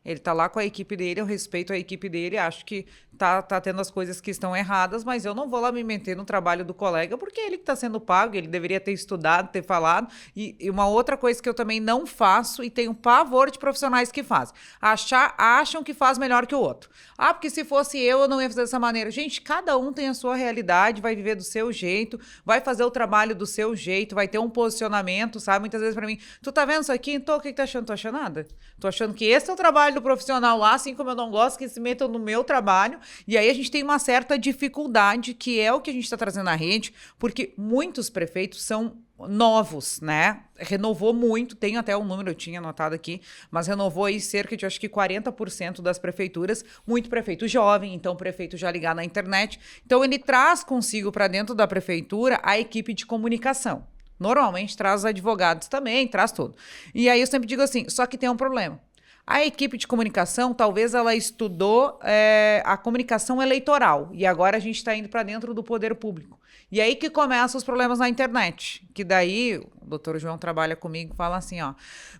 Ele tá lá com a equipe dele, eu respeito a equipe dele, acho que tá tendo as coisas que estão erradas, mas eu não vou lá me meter no trabalho do colega, porque ele que tá sendo pago, ele deveria ter estudado, ter falado. E uma outra coisa que eu também não faço, e tenho pavor de profissionais que fazem, acham que faz melhor que o outro. Ah, porque se fosse eu não ia fazer dessa maneira. Gente, cada um tem a sua realidade, vai viver do seu jeito, vai fazer o trabalho do seu jeito, vai ter um posicionamento, sabe? Muitas vezes pra mim, tu tá vendo isso aqui? Então o que tá achando? Tô achando nada. Tô achando que esse é o trabalho do profissional lá, assim como eu não gosto que se metam no meu trabalho. E aí a gente tem uma certa dificuldade, que é o que a gente está trazendo na rede, porque muitos prefeitos são novos, né? Renovou muito, tenho até um número, eu tinha anotado aqui, mas renovou aí cerca de, acho que 40% das prefeituras, muito prefeito jovem, então prefeito já ligado na internet. Então ele traz consigo para dentro da prefeitura a equipe de comunicação. Normalmente traz advogados também, traz tudo. E aí eu sempre digo assim, só que tem um problema. A equipe de comunicação, talvez ela estudou a comunicação eleitoral e agora a gente está indo para dentro do poder público. E aí que começam os problemas na internet, que daí o doutor João trabalha comigo e fala assim, ó,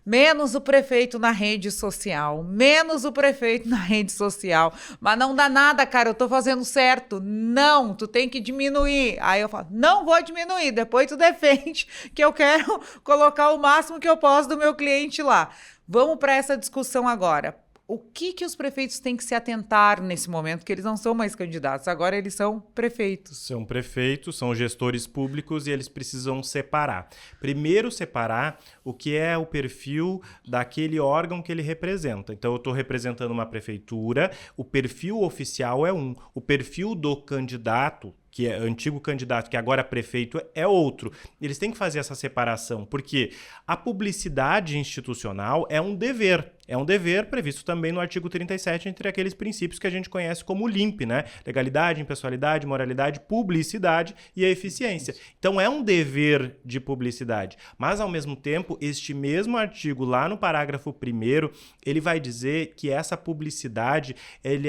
menos o prefeito na rede social, menos o prefeito na rede social, mas não dá nada, cara, eu tô fazendo certo. Não, tu tem que diminuir. Aí eu falo, não vou diminuir, depois tu defende que eu quero colocar o máximo que eu posso do meu cliente lá. Vamos para essa discussão agora. O que os prefeitos têm que se atentar nesse momento, que eles não são mais candidatos, agora eles são prefeitos. São prefeitos, são gestores públicos e eles precisam separar. Primeiro, separar o que é o perfil daquele órgão que ele representa. Então, eu estou representando uma prefeitura, o perfil oficial é um. O perfil do candidato, que é antigo candidato, que agora é prefeito, é outro. Eles têm que fazer essa separação, porque a publicidade institucional é um dever. É um dever previsto também no artigo 37, entre aqueles princípios que a gente conhece como LIMP, né? Legalidade, impessoalidade, moralidade, publicidade e a eficiência. Então, é um dever de publicidade. Mas, ao mesmo tempo, este mesmo artigo, lá no parágrafo 1º, ele vai dizer que essa publicidade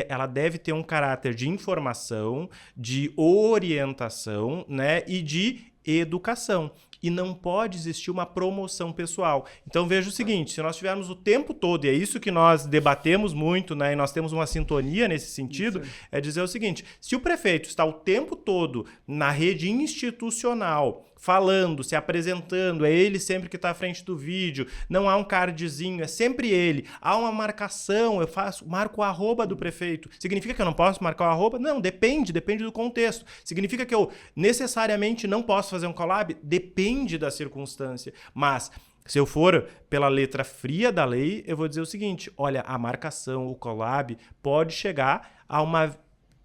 ela deve ter um caráter de informação, de orientação, né? E de educação. E não pode existir uma promoção pessoal. Então veja o seguinte, se nós tivermos o tempo todo, e é isso que nós debatemos muito, né, e nós temos uma sintonia nesse sentido, é dizer o seguinte, se o prefeito está o tempo todo na rede institucional, falando, se apresentando, é ele sempre que está à frente do vídeo, não há um cardzinho, é sempre ele, há uma marcação, marco o arroba do prefeito, significa que eu não posso marcar o arroba? Não, depende do contexto. Significa que eu necessariamente não posso fazer um collab? Depende da circunstância, mas se eu for pela letra fria da lei, eu vou dizer o seguinte, olha, a marcação, o collab pode chegar a uma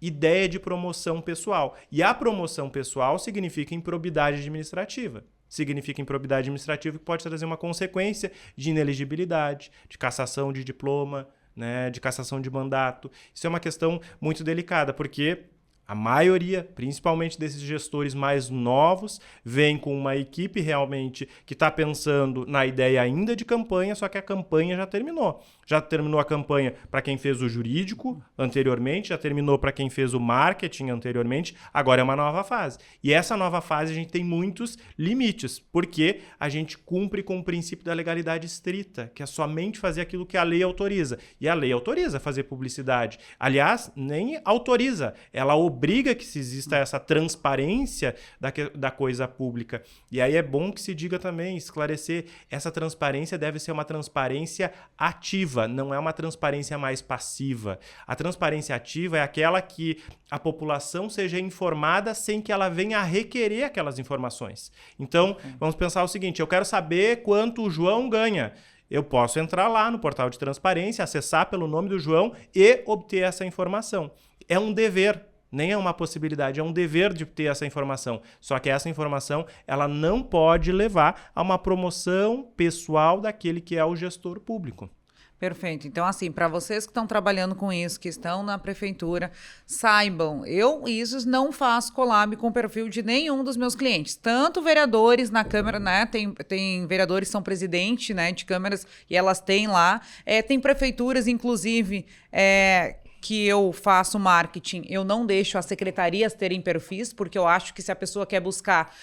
ideia de promoção pessoal. E a promoção pessoal significa improbidade administrativa. Significa improbidade administrativa que pode trazer uma consequência de inelegibilidade, de cassação de diploma, né, de cassação de mandato. Isso é uma questão muito delicada, porque a maioria, principalmente desses gestores mais novos, vem com uma equipe realmente que está pensando na ideia ainda de campanha, só que a campanha já terminou. Já terminou a campanha para quem fez o jurídico anteriormente, já terminou para quem fez o marketing anteriormente, agora é uma nova fase. E essa nova fase a gente tem muitos limites, porque a gente cumpre com o princípio da legalidade estrita, que é somente fazer aquilo que a lei autoriza. E a lei autoriza fazer publicidade. Aliás, nem autoriza, ela obriga que se exista essa transparência da coisa pública. E aí é bom que se diga também, esclarecer, essa transparência deve ser uma transparência ativa, não é uma transparência mais passiva. A transparência ativa é aquela que a população seja informada sem que ela venha a requerer aquelas informações. Então, vamos pensar o seguinte, eu quero saber quanto o João ganha. Eu posso entrar lá no portal de transparência, acessar pelo nome do João e obter essa informação. É um dever. Nem é uma possibilidade, é um dever de ter essa informação. Só que essa informação ela não pode levar a uma promoção pessoal daquele que é o gestor público. Perfeito. Então, assim, para vocês que estão trabalhando com isso, que estão na prefeitura, saibam, eu, Isis, não faço collab com o perfil de nenhum dos meus clientes. Tanto vereadores na Câmara, né? Tem vereadores que são presidente, né, de câmaras e elas têm lá. Tem prefeituras, inclusive, que eu faço marketing, eu não deixo as secretarias terem perfis, porque eu acho que se a pessoa quer buscar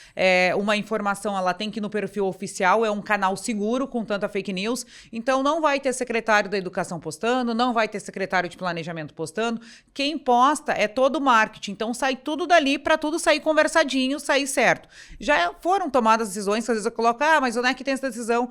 uma informação, ela tem que ir no perfil oficial, é um canal seguro com tanta fake news, então não vai ter secretário da educação postando, não vai ter secretário de planejamento postando, quem posta é todo o marketing, então sai tudo dali para tudo sair conversadinho, sair certo. Já foram tomadas decisões, às vezes eu coloco, mas onde é que tem essa decisão?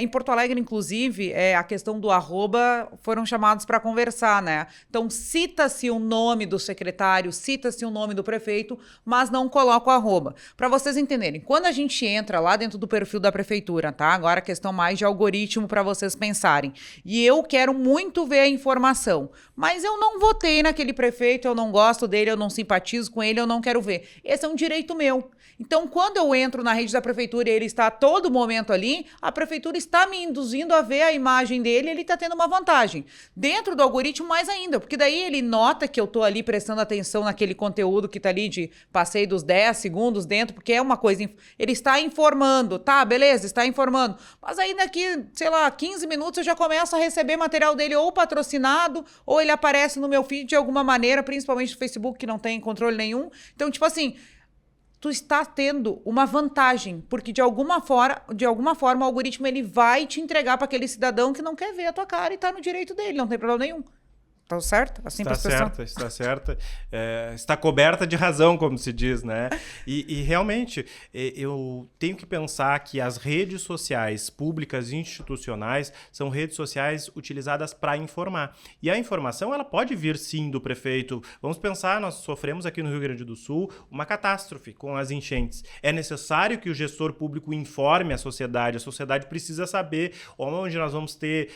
Em Porto Alegre, inclusive, a questão do arroba, foram chamados para conversar, né? Então, cita-se o nome do secretário, cita-se o nome do prefeito, mas não coloca o arroba. Para vocês entenderem, quando a gente entra lá dentro do perfil da prefeitura, tá? Agora a questão mais de algoritmo para vocês pensarem. E eu quero muito ver a informação, mas eu não votei naquele prefeito, eu não gosto dele, eu não simpatizo com ele, eu não quero ver. Esse é um direito meu. Então, quando eu entro na rede da prefeitura e ele está a todo momento ali, a prefeitura está me induzindo a ver a imagem dele, ele está tendo uma vantagem. Dentro do algoritmo, mais ainda, porque daí ele nota que eu estou ali prestando atenção naquele conteúdo que está ali de passei dos 10 segundos dentro, porque é uma coisa, ele está informando, tá, beleza, está informando. Mas aí daqui, sei lá, 15 minutos eu já começo a receber material dele ou patrocinado, ou ele aparece no meu feed de alguma maneira, principalmente no Facebook, que não tem controle nenhum. Então, tipo assim, tu está tendo uma vantagem, porque de alguma forma o algoritmo ele vai te entregar para aquele cidadão que não quer ver a tua cara e tá no direito dele, não tem problema nenhum. Tá certo? Assim Está certa. Está coberta de razão, como se diz, né? E realmente, eu tenho que pensar que as redes sociais públicas e institucionais são redes sociais utilizadas para informar. E a informação, ela pode vir, sim, do prefeito. Vamos pensar, nós sofremos aqui no Rio Grande do Sul uma catástrofe com as enchentes. É necessário que o gestor público informe a sociedade precisa saber onde nós vamos ter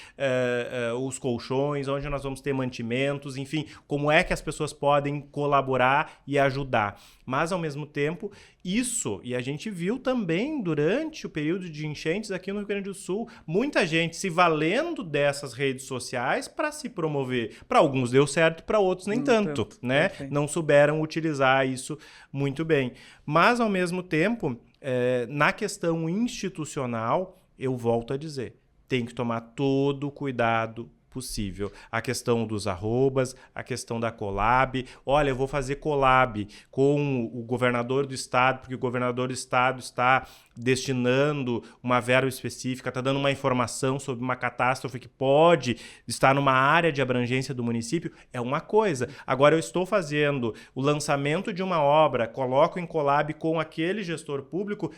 os colchões, onde nós vamos ter mantimentos, mantimentos, enfim, como é que as pessoas podem colaborar e ajudar. Mas, ao mesmo tempo, isso, e a gente viu também durante o período de enchentes aqui no Rio Grande do Sul, muita gente se valendo dessas redes sociais para se promover. Para alguns deu certo, para outros nem tanto, né? Perfeito. Não souberam utilizar isso muito bem. Mas, ao mesmo tempo, na questão institucional, eu volto a dizer, tem que tomar todo o cuidado possível. A questão dos arrobas, a questão da collab. Olha, eu vou fazer collab com o governador do estado, porque o governador do estado está destinando uma verba específica, está dando uma informação sobre uma catástrofe que pode estar numa área de abrangência do município, é uma coisa. Agora, eu estou fazendo o lançamento de uma obra, coloco em collab com aquele gestor público,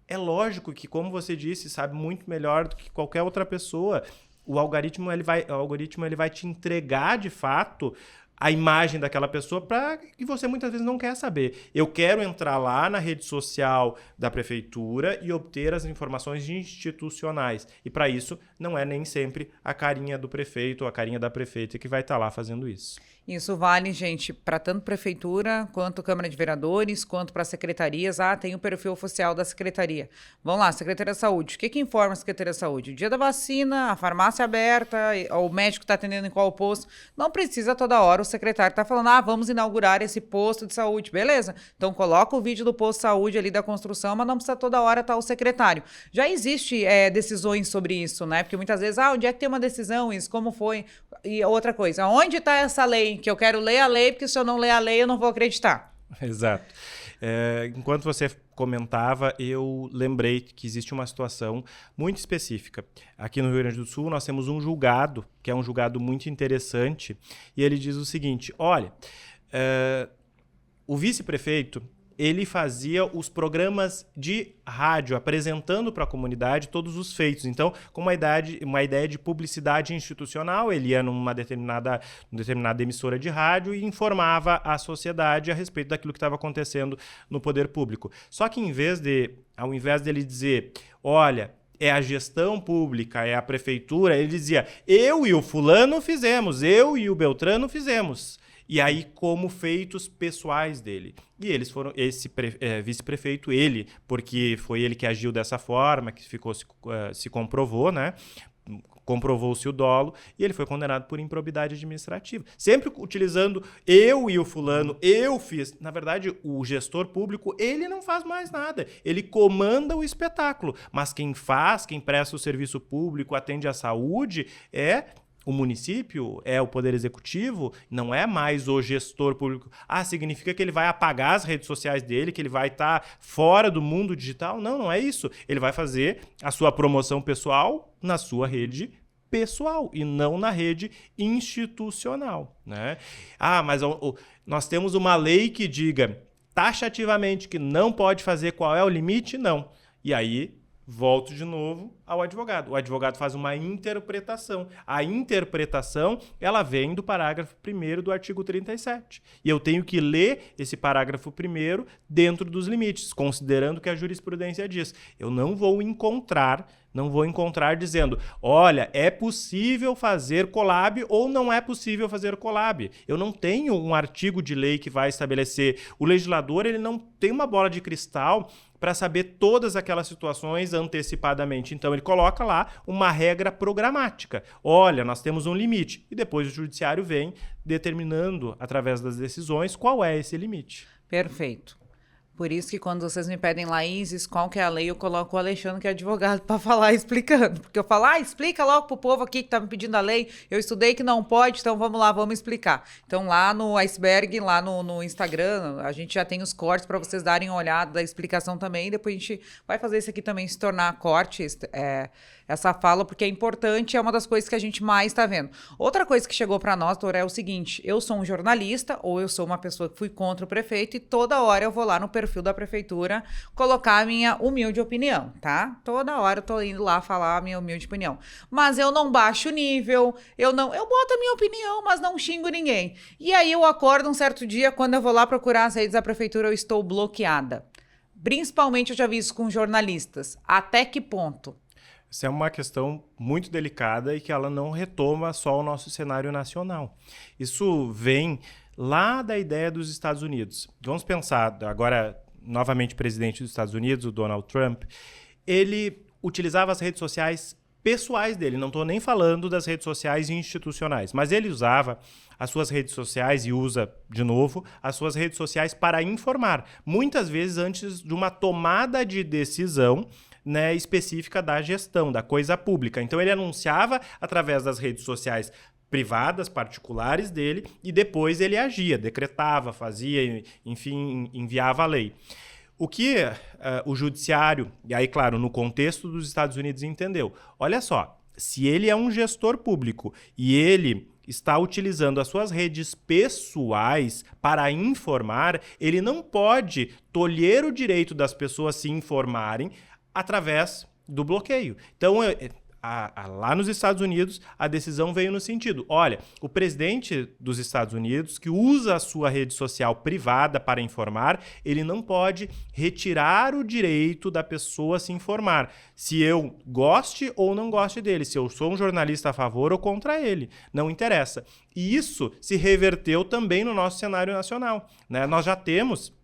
é lógico que, como você disse, sabe muito melhor do que qualquer outra pessoa. O algoritmo ele vai te entregar, de fato, a imagem daquela pessoa para que você muitas vezes não quer saber. Eu quero entrar lá na rede social da prefeitura e obter as informações institucionais. E para isso, não é nem sempre a carinha do prefeito ou a carinha da prefeita que vai estar lá fazendo isso. Isso vale, gente, para tanto prefeitura, quanto Câmara de Vereadores, quanto para secretarias. Tem o perfil oficial da secretaria. Vamos lá, Secretaria da Saúde. O que informa a Secretaria da Saúde? O dia da vacina, a farmácia aberta, o médico está atendendo em qual posto. Não precisa toda hora o secretário estar falando, vamos inaugurar esse posto de saúde. Beleza. Então, coloca o vídeo do posto de saúde ali da construção, mas não precisa toda hora estar o secretário. Já existe decisões sobre isso, né? Porque muitas vezes, onde é que tem uma decisão, isso, como foi? E outra coisa, onde está essa lei? Que eu quero ler a lei, porque se eu não ler a lei, eu não vou acreditar. Exato. Enquanto você comentava, eu lembrei que existe uma situação muito específica. Aqui no Rio Grande do Sul, nós temos um julgado, que é um julgado muito interessante, e ele diz o seguinte, olha, o vice-prefeito, ele fazia os programas de rádio, apresentando para a comunidade todos os feitos. Então, com uma ideia de publicidade institucional, ele ia numa determinada emissora de rádio e informava a sociedade a respeito daquilo que estava acontecendo no poder público. Só que ao invés dele dizer, olha, é a gestão pública, é a prefeitura, ele dizia, eu e o fulano fizemos, eu e o Beltrano fizemos. E aí, como feitos pessoais dele. E eles foram, esse vice-prefeito, porque foi ele que agiu dessa forma, que se comprovou, né? Comprovou-se o dolo, e ele foi condenado por improbidade administrativa. Sempre utilizando eu e o fulano, eu fiz. Na verdade, o gestor público, ele não faz mais nada. Ele comanda o espetáculo. Mas quem presta o serviço público, atende à saúde, é o município, é o poder executivo, não é mais o gestor público. Significa que ele vai apagar as redes sociais dele, que ele vai estar fora do mundo digital? Não, não é isso. Ele vai fazer a sua promoção pessoal na sua rede pessoal e não na rede institucional, né? Mas nós temos uma lei que diga taxativamente que não pode fazer, qual é o limite? Não. E aí, volto de novo ao advogado. O advogado faz uma interpretação. A interpretação, ela vem do parágrafo 1º do artigo 37. E eu tenho que ler esse parágrafo 1º dentro dos limites, considerando que a jurisprudência diz. Eu não vou encontrar dizendo, olha, é possível fazer collab ou não é possível fazer collab. Eu não tenho um artigo de lei que vai estabelecer. O legislador, ele não tem uma bola de cristal para saber todas aquelas situações antecipadamente. Então, ele coloca lá uma regra programática. Olha, nós temos um limite. E depois o judiciário vem determinando, através das decisões, qual é esse limite. Perfeito. Por isso que quando vocês me pedem, Laís, qual que é a lei, eu coloco o Alexandre, que é advogado, para falar explicando. Porque eu falo, explica logo pro povo aqui que tá me pedindo a lei. Eu estudei que não pode, então vamos lá, vamos explicar. Então lá no Iceberg, lá no Instagram, a gente já tem os cortes para vocês darem uma olhada da explicação também. E depois a gente vai fazer isso aqui também se tornar corte, essa fala, porque é importante, é uma das coisas que a gente mais está vendo. Outra coisa que chegou para nós, Dora, é o seguinte, eu sou um jornalista, ou eu sou uma pessoa que fui contra o prefeito, e toda hora eu vou lá no perfil da prefeitura colocar a minha humilde opinião, tá? Toda hora eu tô indo lá falar a minha humilde opinião. Mas eu não baixo o nível, eu boto a minha opinião, mas não xingo ninguém. E aí eu acordo um certo dia, quando eu vou lá procurar as redes da prefeitura, eu estou bloqueada. Principalmente eu já vi isso com jornalistas. Até que ponto? Isso é uma questão muito delicada e que ela não retoma só o nosso cenário nacional. Isso vem lá da ideia dos Estados Unidos. Vamos pensar, agora, novamente presidente dos Estados Unidos, o Donald Trump, ele utilizava as redes sociais pessoais dele, não estou nem falando das redes sociais institucionais, mas ele usava as suas redes sociais e usa, de novo, as suas redes sociais para informar, muitas vezes antes de uma tomada de decisão, né, específica da gestão, da coisa pública. Então ele anunciava através das redes sociais privadas, particulares dele, e depois ele agia, decretava, fazia, enfim, enviava a lei. O que o judiciário, e aí, claro, no contexto dos Estados Unidos, entendeu? Olha só, se ele é um gestor público e ele está utilizando as suas redes pessoais para informar, ele não pode tolher o direito das pessoas se informarem através do bloqueio. Então, lá nos Estados Unidos, a decisão veio no sentido, olha, o presidente dos Estados Unidos, que usa a sua rede social privada para informar, ele não pode retirar o direito da pessoa se informar, se eu goste ou não goste dele, se eu sou um jornalista a favor ou contra ele, não interessa. E isso se reverteu também no nosso cenário nacional, né? Nós já temos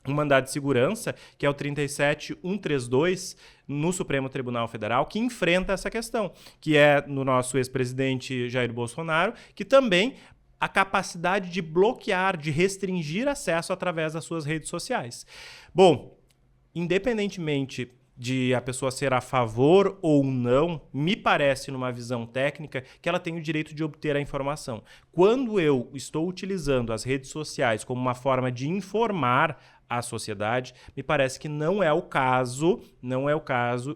um mandado de segurança, que é o 37132, no Supremo Tribunal Federal, que enfrenta essa questão, que é no nosso ex-presidente Jair Bolsonaro, que também a capacidade de bloquear, de restringir acesso através das suas redes sociais. Bom, independentemente de a pessoa ser a favor ou não, me parece, numa visão técnica, que ela tem o direito de obter a informação. Quando eu estou utilizando as redes sociais como uma forma de informar a sociedade, me parece que não é o caso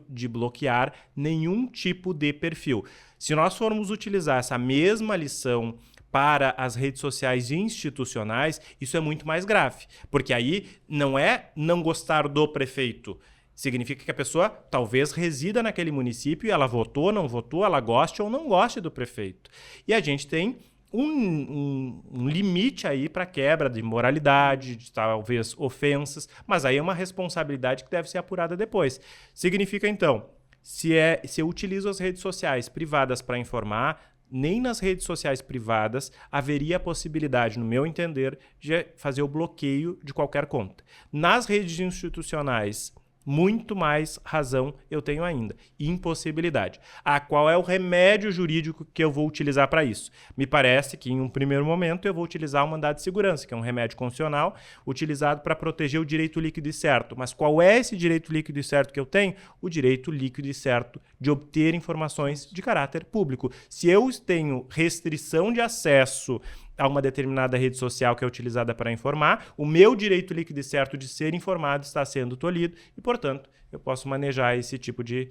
de bloquear nenhum tipo de perfil. Se nós formos utilizar essa mesma lição para as redes sociais institucionais, isso é muito mais grave, porque aí não é não gostar do prefeito. Significa que a pessoa talvez resida naquele município e ela votou, não votou, ela goste ou não goste do prefeito. E a gente tem um limite aí para quebra de moralidade, de talvez ofensas, mas aí é uma responsabilidade que deve ser apurada depois. Significa, então, se eu utilizo as redes sociais privadas para informar, nem nas redes sociais privadas haveria a possibilidade, no meu entender, de fazer o bloqueio de qualquer conta. Nas redes institucionais, muito mais razão eu tenho ainda. Impossibilidade. Qual é o remédio jurídico que eu vou utilizar para isso? Me parece que, em um primeiro momento, eu vou utilizar o mandado de segurança, que é um remédio constitucional utilizado para proteger o direito líquido e certo. Mas qual é esse direito líquido e certo que eu tenho? O direito líquido e certo de obter informações de caráter público. Se eu tenho restrição de acesso a uma determinada rede social que é utilizada para informar, o meu direito líquido e certo de ser informado está sendo tolhido e, portanto, eu posso manejar esse tipo de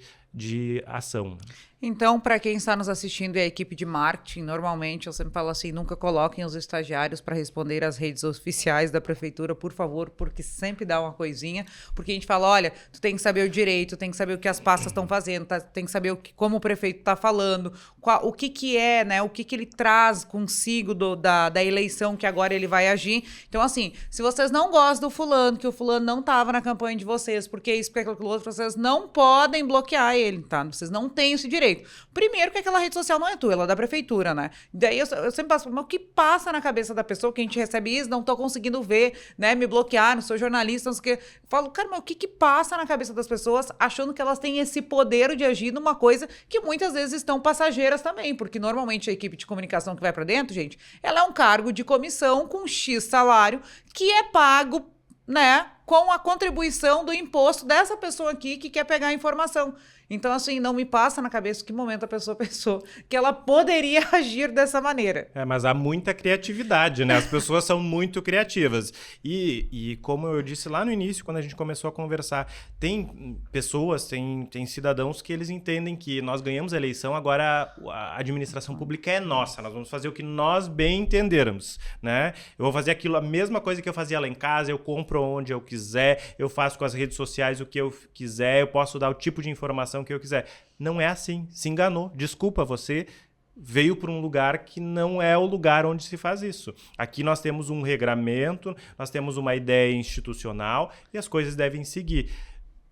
ação. Então, para quem está nos assistindo e a equipe de marketing, normalmente eu sempre falo assim, nunca coloquem os estagiários para responder às redes oficiais da prefeitura, por favor, porque sempre dá uma coisinha, porque a gente fala, olha, tu tem que saber o direito, tem que saber o que as pastas estão fazendo, tem que saber como o prefeito está falando, o que é, né, o que ele traz consigo da eleição que agora ele vai agir. Então, assim, se vocês não gostam do fulano, que o fulano não estava na campanha de vocês, porque isso, porque aquilo outro, vocês não podem bloquear ele, tá? Vocês não têm esse direito. Primeiro que aquela rede social não é tua, ela é da prefeitura, né? Daí eu sempre passo, mas o que passa na cabeça da pessoa que a gente recebe isso, não tô conseguindo ver, né? Me bloquear, não sou jornalista, não sei o quê. Eu falo, cara, mas o que passa na cabeça das pessoas achando que elas têm esse poder de agir numa coisa que muitas vezes estão passageiras também, porque normalmente a equipe de comunicação que vai pra dentro, gente, ela é um cargo de comissão com X salário que é pago, né, com a contribuição do imposto dessa pessoa aqui que quer pegar a informação. Então, assim, não me passa na cabeça que momento a pessoa pensou que ela poderia agir dessa maneira. Mas há muita criatividade, né? As pessoas são muito criativas. E como eu disse lá no início, quando a gente começou a conversar, tem pessoas, tem cidadãos que eles entendem que nós ganhamos a eleição, agora a administração pública é nossa, nós vamos fazer o que nós bem entendermos, né? Eu vou fazer aquilo, a mesma coisa que eu fazia lá em casa, eu compro onde eu quiser, eu faço com as redes sociais o que eu quiser, eu posso dar o tipo de informação que eu quiser. Não é assim, se enganou. Desculpa, você veio para um lugar que não é o lugar onde se faz isso. Aqui nós temos um regramento, nós temos uma ideia institucional e as coisas devem seguir.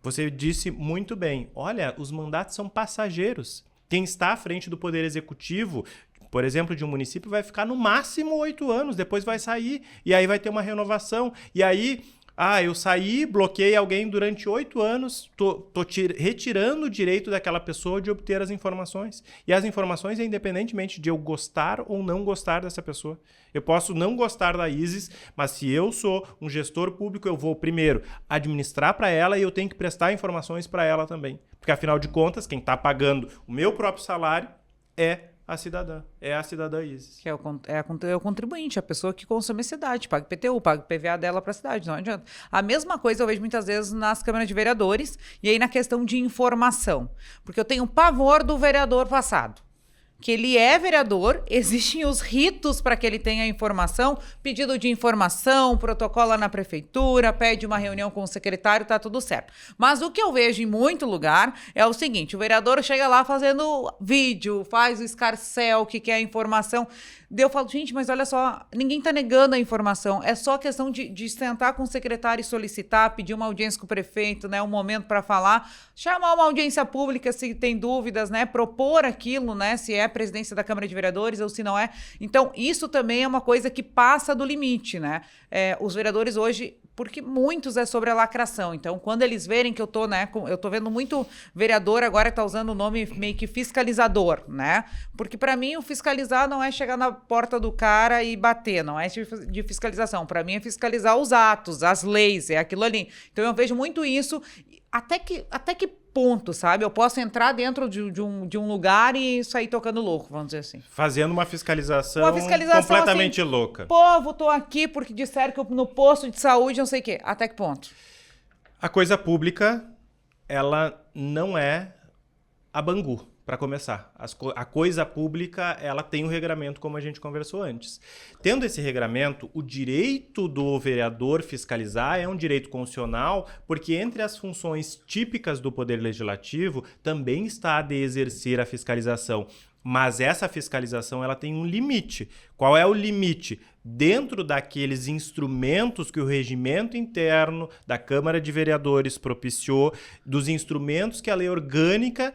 Você disse muito bem. Olha, os mandatos são passageiros. Quem está à frente do Poder Executivo, por exemplo, de um município, vai ficar no máximo 8 anos, depois vai sair, e aí vai ter uma renovação. E aí, eu saí, bloqueei alguém durante 8 anos, tô retirando o direito daquela pessoa de obter as informações. E as informações é independentemente de eu gostar ou não gostar dessa pessoa. Eu posso não gostar da Isis, mas se eu sou um gestor público, eu vou primeiro administrar para ela e eu tenho que prestar informações para ela também. Porque, afinal de contas, quem está pagando o meu próprio salário é a cidadã Isis. Que é o contribuinte, a pessoa que consome a cidade, paga IPTU, paga IPVA dela para a cidade, não adianta. A mesma coisa eu vejo muitas vezes nas câmaras de vereadores, e aí na questão de informação. Porque eu tenho pavor do vereador passado. Que ele é vereador, existem os ritos para que ele tenha informação, pedido de informação, protocola na prefeitura, pede uma reunião com o secretário, tá tudo certo. Mas o que eu vejo em muito lugar é o seguinte, o vereador chega lá fazendo vídeo, faz o escarcéu, que quer a informação. Daí eu falo, gente, mas olha só, ninguém tá negando a informação, é só questão de sentar com o secretário e solicitar, pedir uma audiência com o prefeito, né, um momento para falar, chamar uma audiência pública se tem dúvidas, né, propor aquilo, né, se é a presidência da Câmara de Vereadores ou se não é. Então, isso também é uma coisa que passa do limite, né? Os vereadores hoje, porque muitos é sobre a lacração. Então, quando eles verem que eu tô, né, eu tô vendo muito vereador agora que tá usando o nome meio que fiscalizador, né? Porque para mim o fiscalizar não é chegar na porta do cara e bater, não é de fiscalização. Para mim é fiscalizar os atos, as leis, é aquilo ali. Então eu vejo muito isso, até que ponto, sabe? Eu posso entrar dentro de um lugar e sair tocando louco, vamos dizer assim. Fazendo uma fiscalização assim, completamente louca. Povo, tô aqui porque disseram que no posto de saúde não sei o quê. Até que ponto? A coisa pública, ela não é a Bangu, para começar. A coisa pública, ela tem um regramento, como a gente conversou antes. Tendo esse regramento, o direito do vereador fiscalizar é um direito constitucional, porque entre as funções típicas do Poder Legislativo também está a de exercer a fiscalização. Mas essa fiscalização ela tem um limite. Qual é o limite? Dentro daqueles instrumentos que o regimento interno da Câmara de Vereadores propiciou, dos instrumentos que a lei orgânica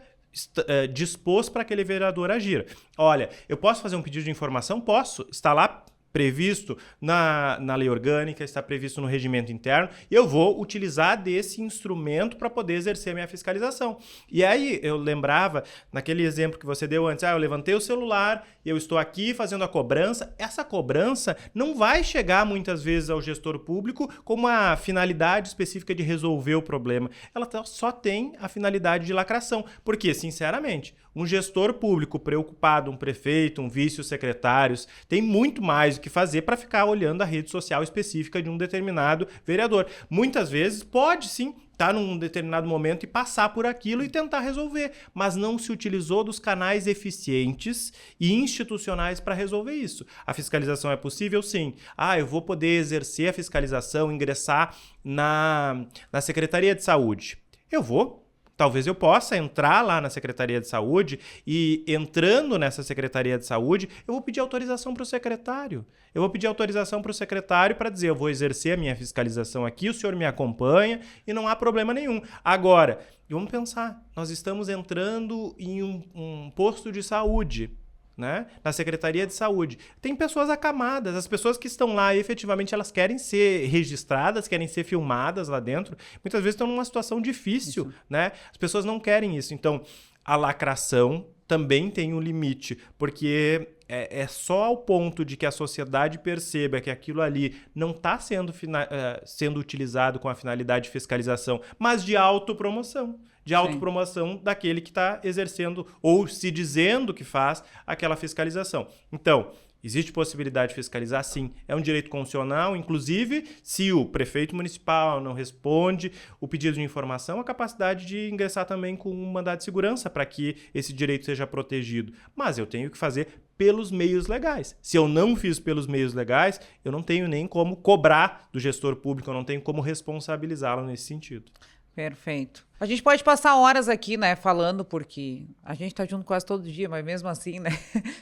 dispôs para aquele vereador agir. Olha, eu posso fazer um pedido de informação? Posso. Está lá previsto na lei orgânica, está previsto no regimento interno, e eu vou utilizar desse instrumento para poder exercer a minha fiscalização. E aí eu lembrava, naquele exemplo que você deu antes, eu levantei o celular, eu estou aqui fazendo a cobrança. Essa cobrança não vai chegar muitas vezes ao gestor público com uma finalidade específica de resolver o problema. Ela só tem a finalidade de lacração. Porque, sinceramente, um gestor público preocupado, um prefeito, um vice-secretários, tem muito mais o que fazer para ficar olhando a rede social específica de um determinado vereador. Muitas vezes pode sim estar num determinado momento e passar por aquilo e tentar resolver, mas não se utilizou dos canais eficientes e institucionais para resolver isso. A fiscalização é possível? Sim. Eu vou poder exercer a fiscalização, ingressar na Secretaria de Saúde. Eu vou. Talvez eu possa entrar lá na Secretaria de Saúde e, entrando nessa Secretaria de Saúde, eu vou pedir autorização para o secretário. Eu vou pedir autorização para o secretário para dizer, eu vou exercer a minha fiscalização aqui, o senhor me acompanha e não há problema nenhum. Agora, vamos pensar, nós estamos entrando em um posto de saúde, né? Na Secretaria de Saúde. Tem pessoas acamadas, as pessoas que estão lá efetivamente elas querem ser registradas, querem ser filmadas lá dentro, muitas vezes estão numa situação difícil, né? As pessoas não querem isso. Então, a lacração também tem um limite, porque é só ao ponto de que a sociedade perceba que aquilo ali não está sendo utilizado com a finalidade de fiscalização, mas de autopromoção. De autopromoção daquele que está exercendo ou se dizendo que faz aquela fiscalização. Então, existe possibilidade de fiscalizar? Sim. É um direito constitucional, inclusive, se o prefeito municipal não responde o pedido de informação, a capacidade de ingressar também com um mandado de segurança para que esse direito seja protegido. Mas eu tenho que fazer pelos meios legais. Se eu não fiz pelos meios legais, eu não tenho nem como cobrar do gestor público, eu não tenho como responsabilizá-lo nesse sentido. Perfeito. A gente pode passar horas aqui, né, falando, porque a gente tá junto quase todo dia, mas mesmo assim, né,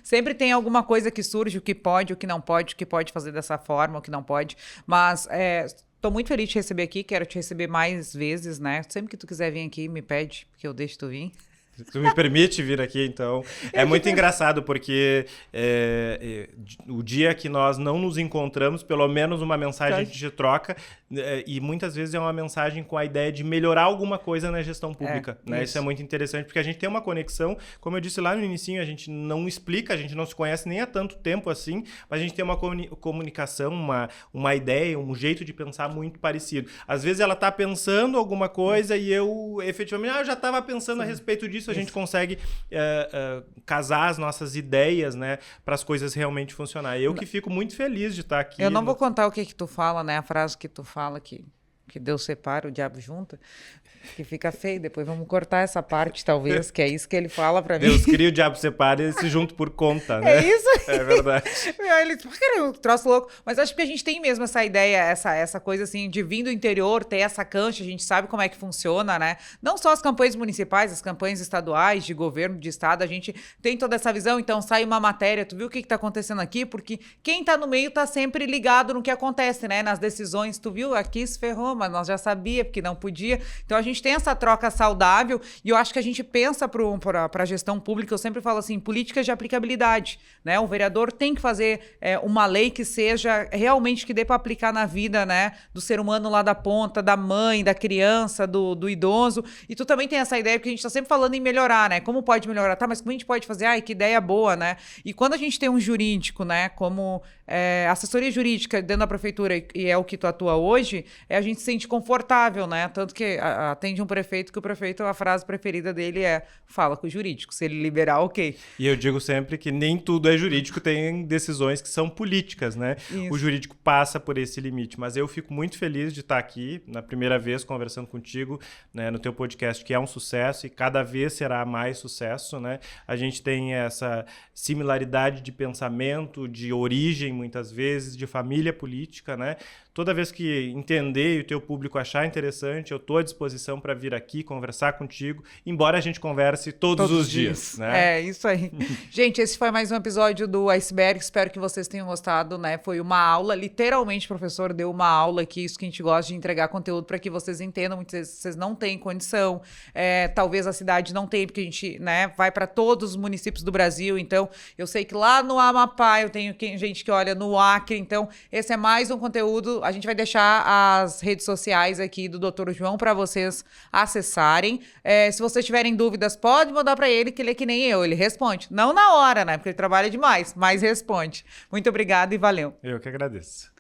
sempre tem alguma coisa que surge, o que pode, o que não pode, o que pode fazer dessa forma, o que não pode, mas Tô muito feliz de te receber aqui, quero te receber mais vezes, né? Sempre que tu quiser vir aqui, me pede, que eu deixo tu vir. Tu me permite vir aqui, então. É muito engraçado, porque o dia que nós não nos encontramos, pelo menos uma mensagem a gente troca, e muitas vezes é uma mensagem com a ideia de melhorar alguma coisa na gestão pública. Né? Isso é muito interessante, porque a gente tem uma conexão, como eu disse lá no inicinho, a gente não explica, a gente não se conhece nem há tanto tempo assim, mas a gente tem uma comunicação, uma ideia, um jeito de pensar muito parecido. Às vezes ela está pensando alguma coisa e eu, efetivamente, eu já estava pensando a respeito disso. A gente consegue casar as nossas ideias, né, para as coisas realmente funcionarem. Eu que fico muito feliz de estar aqui. Eu não vou contar o que tu fala, né, a frase que tu fala que Deus separa, o diabo junta, que fica feio. Depois vamos cortar essa parte, talvez, que é isso que ele fala pra mim. Deus cria, o diabo separa e se junta por conta, né? É isso aí. É verdade. Ele, cara, troço louco. Mas acho que a gente tem mesmo essa ideia, essa coisa assim, de vir do interior, ter essa cancha, a gente sabe como é que funciona, né? Não só as campanhas municipais, as campanhas estaduais, de governo, de estado, a gente tem toda essa visão. Então sai uma matéria, tu viu o que tá acontecendo aqui? Porque quem tá no meio tá sempre ligado no que acontece, né? Nas decisões, tu viu? Aqui se ferrou, mas nós já sabia, porque não podia. Então a gente tem essa troca saudável e eu acho que a gente pensa para a gestão pública, eu sempre falo assim, políticas de aplicabilidade, né? O vereador tem que fazer uma lei que seja realmente que dê para aplicar na vida, né? Do ser humano lá da ponta, da mãe, da criança, do idoso. E tu também tem essa ideia, porque a gente está sempre falando em melhorar, né? Como pode melhorar? Tá, mas como a gente pode fazer? Ai, que ideia boa, né? E quando a gente tem um jurídico, né? Como assessoria jurídica dentro da prefeitura, e é o que tu atua hoje, a gente se sente confortável, né? Tanto que atende um prefeito que o prefeito, a frase preferida dele é fala com o jurídico, se ele liberar, ok. E eu digo sempre que nem tudo é jurídico, tem decisões que são políticas, né? Isso. O jurídico passa por esse limite, mas eu fico muito feliz de estar aqui, na primeira vez conversando contigo, né, no teu podcast, que é um sucesso e cada vez será mais sucesso, né? A gente tem essa similaridade de pensamento, de origem, muitas vezes, de família política, né? Toda vez que entender e o teu público achar interessante, eu estou à disposição para vir aqui conversar contigo, embora a gente converse todos os dias. Né? É, isso aí. Gente, esse foi mais um episódio do Iceberg, espero que vocês tenham gostado, né? Foi uma aula, literalmente, o professor deu uma aula aqui, isso que a gente gosta de entregar conteúdo para que vocês entendam, muitas vezes vocês não têm condição, talvez a cidade não tenha, porque a gente, né, vai para todos os municípios do Brasil, então eu sei que lá no Amapá eu tenho gente que olha no Acre, então esse é mais um conteúdo. A gente vai deixar as redes sociais aqui do Dr. João para vocês acessarem. Se vocês tiverem dúvidas, pode mandar para ele, que ele é que nem eu, ele responde. Não na hora, né? Porque ele trabalha demais, mas responde. Muito obrigada e valeu. Eu que agradeço.